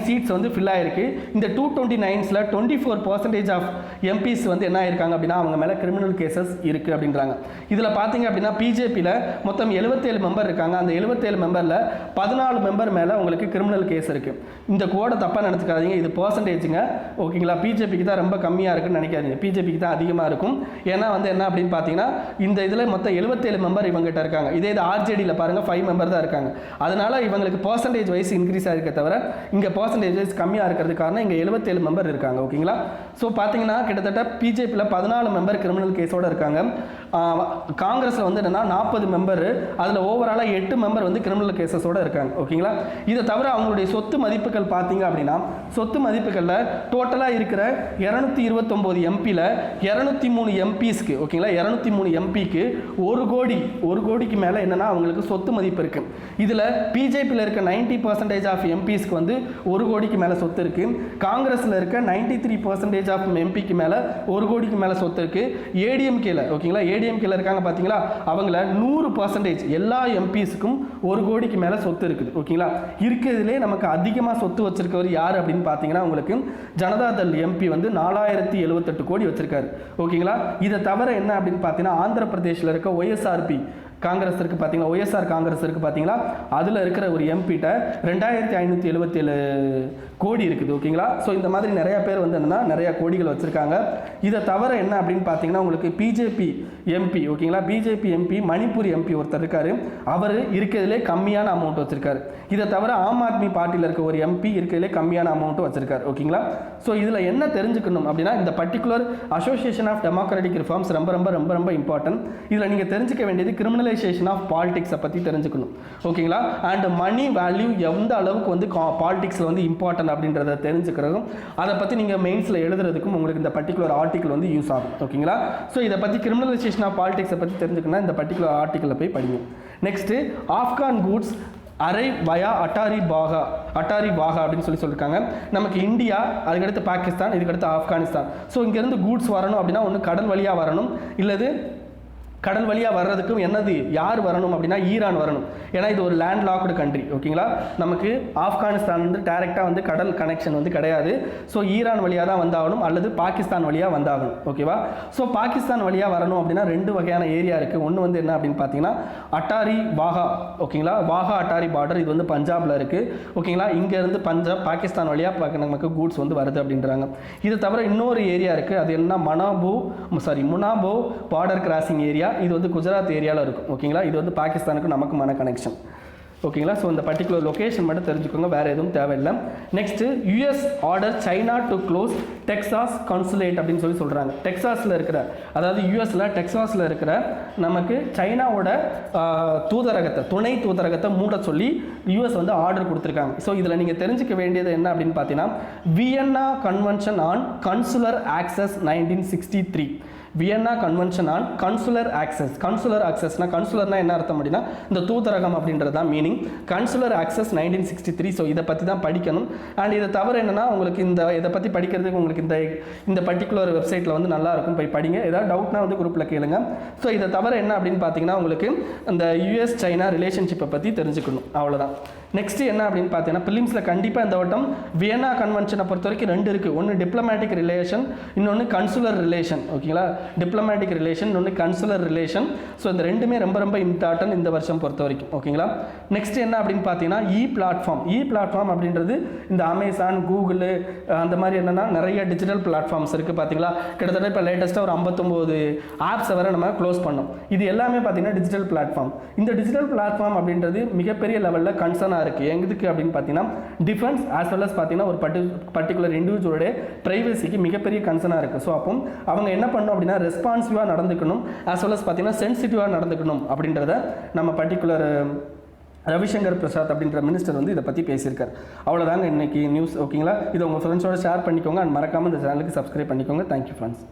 சீட்ஸ் வந்து ஃபில் ஆகிருக்கு. இந்த 229ல் 24% ஆஃப் எம்பிஸ் வந்து என்ன ஆயிருக்காங்க அப்படின்னா அவங்க மேலே கிரிமினல் கேசஸ் இருக்குது அப்படின்றாங்க. இதில் பார்த்தீங்க அப்படின்னா பிஜேபியில் மொத்தம் 77 மெம்பர் இருக்காங்க. அந்த 77 மெம்பரில் 14 மெம்பர் மேலே உங்களுக்கு கிரிமினல் கேஸ் இருக்குது. இந்த கோடை தப்பாக நினச்சிக்காதீங்க, இது பர்சன்டேஜுங்க, ஓகேங்களா? பிஜேபிக்கு தான் ரொம்ப கம்மியாக இருக்குன்னு நினைக்காதீங்க, பிஜேபிக்கு தான் அதிகமாக இருக்கும். ஏன்னா வந்து என்ன அப்படின்னு பார்த்தீங்கன்னா இந்த இதில் மொத்தம் 77 மெம்பர் இவங்ககிட்ட இருக்காங்க. இதே இது ஆர்ஜேடியில் பாருங்கள் 5 மெம்பர் தான் இருக்காங்க. அதனால் இவங்களுக்கு பர்சன்டேஜ் வைஸ் இன்க்ரீஸ் ஆகிருக்க தவிர இங்கே பர்சன்டேஜஸ் கம்மியாக இருக்கிறது காரணம் இங்கே 77 மெம்பர் இருக்காங்க, ஓகேங்களா? ஸோ பார்த்தீங்கன்னா கிட்டத்தட்ட பிஜேபியில் 14 மெம்பர் கிரிமினல் கேஸோடு இருக்காங்க. காங்கிரஸில் வந்து என்னென்னா 40 மெம்பர், அதில் ஓவராலாக 8 மெம்பர் வந்து கிரிமினல் கேசஸோடு இருக்காங்க, ஓகேங்களா? இதை தவிர அவங்களுடைய சொத்து மதிப்புகள் பார்த்தீங்க அப்படின்னா சொத்து மதிப்புகளில் டோட்டலாக இருக்கிற 229 எம்பியில் 203 எம்பிஸ்க்கு, ஓகேங்களா, 203 எம்பிக்கு 1 கோடிக்கு மேலே என்னென்னா அவங்களுக்கு சொத்து மதிப்பு இருக்குது. இதில் பிஜேபியில் இருக்க 90% ஆஃப் எம்பிஸ்க்கு வந்து 1 கோடிக்கு மேலே சொத்து இருக்குது. காங்கிரஸில் இருக்க 93% ஆஃப் எம்பிக்கு மேலே 1 கோடிக்கு மேலே சொத்து இருக்குது. ஏடிஎம்கேல, ஓகேங்களா, ஏடிஎம்கேல இருக்காங்க பார்த்தீங்களா, அவங்கள 100% எல்லா எம்பிஸுக்கும் 1 கோடிக்கு மேலே சொத்து இருக்குது, ஓகேங்களா? இருக்கிறதுலே நமக்கு அதிகமாக சொத்து வச்சிருக்கவர் யார் அப்படின்னு பார்த்தீங்கன்னா உங்களுக்கு ஜனதாதள் எம்பி வந்து 4078 கோடி வச்சிருக்காரு, ஓகேங்களா? இதை தவிர என்ன அப்படின்னு பார்த்தீங்கன்னா ஆந்திர பிரதேசில் இருக்க ஒய்எஸ்ஆர்பி காங்கிரஸ் இருக்குது பார்த்தீங்களா, ஒய்எஸ்ஆர் காங்கிரஸ் இருக்குது பார்த்தீங்களா, அதில் இருக்கிற ஒரு எம்பிட்ட 2577 கோடி இருக்குது, ஓகேங்களா? ஸோ இந்த மாதிரி நிறையா பேர் வந்து என்னென்னா நிறையா கோடிகள் வச்சுருக்காங்க. இதை தவிர என்ன அப்படின்னு பார்த்தீங்கன்னா உங்களுக்கு பிஜேபி எம்பி, ஓகேங்களா, பிஜேபி எம்பி மணிப்பூர் எம்பி ஒருத்தர் இருக்கார், அவர் இருக்கிறதுலே கம்மியான அமௌண்ட் வச்சுருக்காரு. இதை தவிர ஆம் ஆத்மி பார்ட்டியில் இருக்க ஒரு எம்பி இருக்கிறதுலே கம்மியான அமௌண்ட்டும் வச்சுருக்காரு, ஓகேங்களா? ஸோ இதில் என்ன தெரிஞ்சுக்கணும் அப்படின்னா இந்த particular association of democratic reforms ரொம்ப ரொம்ப ரொம்ப ரொம்ப இம்பார்ட்டன்ட். இதில் நீங்கள் தெரிஞ்சுக்க வேண்டியது கிரிமினலைசேஷன் ஆஃப் பாலிடிக்ஸை பற்றி தெரிஞ்சுக்கணும், ஓகேங்களா? அண்ட் மணி வேல்யூ எந்த அளவுக்கு வந்து பாலிடிக்ஸில் வந்து இம்பார்ட்டன்ட் அப்படின்றத தெரிஞ்சுக்கிறதும் அதை பற்றி நீங்கள் மெயின்ஸில் எழுதுறதுக்கும் உங்களுக்கு இந்த பர்டிகுலர் ஆர்டிக்கல் வந்து யூஸ் ஆகும், ஓகேங்களா? ஸோ இதை பற்றி கிரிமினலைசேஷன் ஆஃப் பாலிடிக்ஸை பற்றி தெரிஞ்சுக்கணும்னா இந்த பர்டிகுலர் ஆர்டிக்கலில் போய் படிங்க. நெக்ஸ்ட்டு ஆப்கான் கூட்ஸ் அரைவ் வயா அட்டாரி வாகா அப்படின்னு சொல்லியிருக்காங்க. நமக்கு இந்தியா, அதுக்கடுத்து பாகிஸ்தான், இதுக்கடுத்து ஆப்கானிஸ்தான். ஸோ இங்கேருந்து கூட்ஸ் வரணும் அப்படின்னா ஒன்று கடல் வழியாக வரணும், இல்லது கடல் வழியாக வர்றதுக்கும் என்னது யார் வரணும் அப்படின்னா ஈரான் வரணும். ஏன்னா இது ஒரு லேண்ட் லாக்டு கண்ட்ரி, ஓகேங்களா? நமக்கு ஆப்கானிஸ்தான் வந்து டைரெக்டாக வந்து கடல் கனெக்ஷன் வந்து கிடையாது. ஸோ ஈரான் வழியாக தான் வந்தாகணும் அல்லது பாகிஸ்தான் வழியாக வந்தாகணும், ஓகேவா? ஸோ பாகிஸ்தான் வழியாக வரணும் அப்படின்னா 2 வகையான ஏரியா இருக்குது. ஒன்று வந்து என்ன அப்படின்னு பார்த்தீங்கன்னா அட்டாரி வாகா, ஓகேங்களா, வாகா அட்டாரி பார்டர், இது வந்து பஞ்சாபில் இருக்குது, ஓகேங்களா? இங்கேருந்து பஞ்சாப் பாகிஸ்தான் வழியாக நமக்கு கூட்ஸ் வந்து வருது அப்படின்றாங்க. இது தவிர இன்னொரு ஏரியா இருக்குது, அது என்ன முனாபோ பார்டர் கிராசிங் ஏரியா, இது வந்து குஜராத் ஏரியாவில் இருக்கும், ஓகேங்களா? இது வந்து பாகிஸ்தானுக்கு நமக்குமான கனெக்ஷன், ஓகேங்களா? ஸோ இந்த பர்டிகுலர் லொக்கேஷன் மட்டும் தெரிஞ்சுக்கோங்க, வேறு எதுவும் தேவையில்லை. Next US order China to close Texas consulate அப்படின்னு சொல்கிறாங்க. டெக்சாஸில் இருக்கிற, அதாவது யூஎஸில் டெக்சாஸில் இருக்கிற நமக்கு சைனாவோட தூதரகத்தை, துணை தூதரகத்தை மூட சொல்லி யூஎஸ் வந்து ஆர்டர் கொடுத்துருக்காங்க. ஸோ இதில் நீங்கள் தெரிஞ்சுக்க வேண்டியது என்ன அப்படின்னு பார்த்தீங்கன்னா Vienna convention on consular access 1963, Vienna convention on consular access. Consular ஆக்சஸ்னால் கன்சுலர்னா என்ன அர்த்தம் அப்படின்னா இந்த தூதரகம் அப்படின்றது தான் மீனிங். கன்சுலர் ஆக்சஸ் 1963. ஸோ இதை பற்றி தான் படிக்கணும். அண்ட் இதை தவிர என்னென்னா உங்களுக்கு இதை பற்றி படிக்கிறதுக்கு உங்களுக்கு இந்த பர்டிகுலர் வெப்சைட்டில் வந்து நல்லாயிருக்கும், போய் படிங்க. ஏதாவது டவுட்னா வந்து குரூப்பில் கேளுங்க. ஸோ இதை தவிர என்ன அப்படின்னு பார்த்தீங்கன்னா உங்களுக்கு இந்த யூஎஸ் சைனா ரிலேஷன்ஷிப்பை பற்றி தெரிஞ்சுக்கணும், அவ்வளோதான். நெக்ஸ்ட் என்ன அப்படின்னு பார்த்தீங்கன்னா ப்ரிலிம்ஸில் கண்டிப்பாக இந்த வட்டம் வியன்னா கன்வென்ஷனை பொறுத்த வரைக்கும் 2 இருக்குது. ஒன்று டிப்ளமேட்டிக் ரிலேஷன், இன்னொன்று கன்சுலர் ரிலேஷன். ஓகேங்களா, டிப்ளமேட்டிக் ரிலேஷன், இன்னொன்று கன்சுலர் ரிலேஷன். ஸோ இந்த ரெண்டுமே ரொம்ப ரொம்ப இம்பார்ட்டன்ட் இந்த வருஷம் பொறுத்த வரைக்கும். ஓகேங்களா, நெக்ஸ்ட் என்ன அப்படின்னு பார்த்தீங்கன்னா இ பிளாட்ஃபார்ம் அப்படின்றது இந்த அமேசான், கூகுள் அந்த மாதிரி என்னென்னா நிறைய டிஜிட்டல் பிளாட்ஃபார்ம்ஸ் இருக்குது. பார்த்தீங்களா, கிட்டத்தட்ட இப்போ லேட்டஸ்ட்டாக ஒரு 59 ஆப்ஸை வரை நம்ம க்ளோஸ் பண்ணோம். இது எல்லாமே பார்த்தீங்கன்னா டிஜிட்டல் பிளாட்ஃபார்ம். இந்த டிஜிட்டல் பிளாட்ஃபார்ம் அப்படின்றது மிகப்பெரிய லெவலில் கன்சர்னாக இருக்குது. எதுக்கு அப்படின்னு பார்த்தீங்கன்னா டிஃபென்ஸ் ஆஸ் வெல் அஸ் பார்த்தீங்கன்னா ஒரு பர்டிகுலர் இண்டிவிஜுவலுடைய ப்ரைவசிக்கு மிகப்பெரிய கன்சர்னாக இருக்குது. ஸோ அப்போ அவங்க என்ன பண்ணணும் அப்படின்னா ரெஸ்பான்சிவாக நடந்துக்கணும், ஆஸ் வெல் அஸ் பார்த்தீங்கன்னா சென்சிட்டிவாக நடந்துக்கணும் அப்படின்றத நம்ம பர்டிகுலர் ரவிசங்கர் பிரசாத் அப்படின்ற மினிஸ்டர் வந்து இதை பற்றி பேசியிருக்கார். அவ்வளோதாங்க இன்னைக்கு நியூஸ். ஓகேங்களா, இதை உங்கள் ஃப்ரெண்ட்ஸோட ஷேர் பண்ணிக்கோங்க அண்ட் மறக்காமல் இந்த சேனலுக்கு சப்ஸ்கிரைப் பண்ணிக்கோங்க. Thank you friends.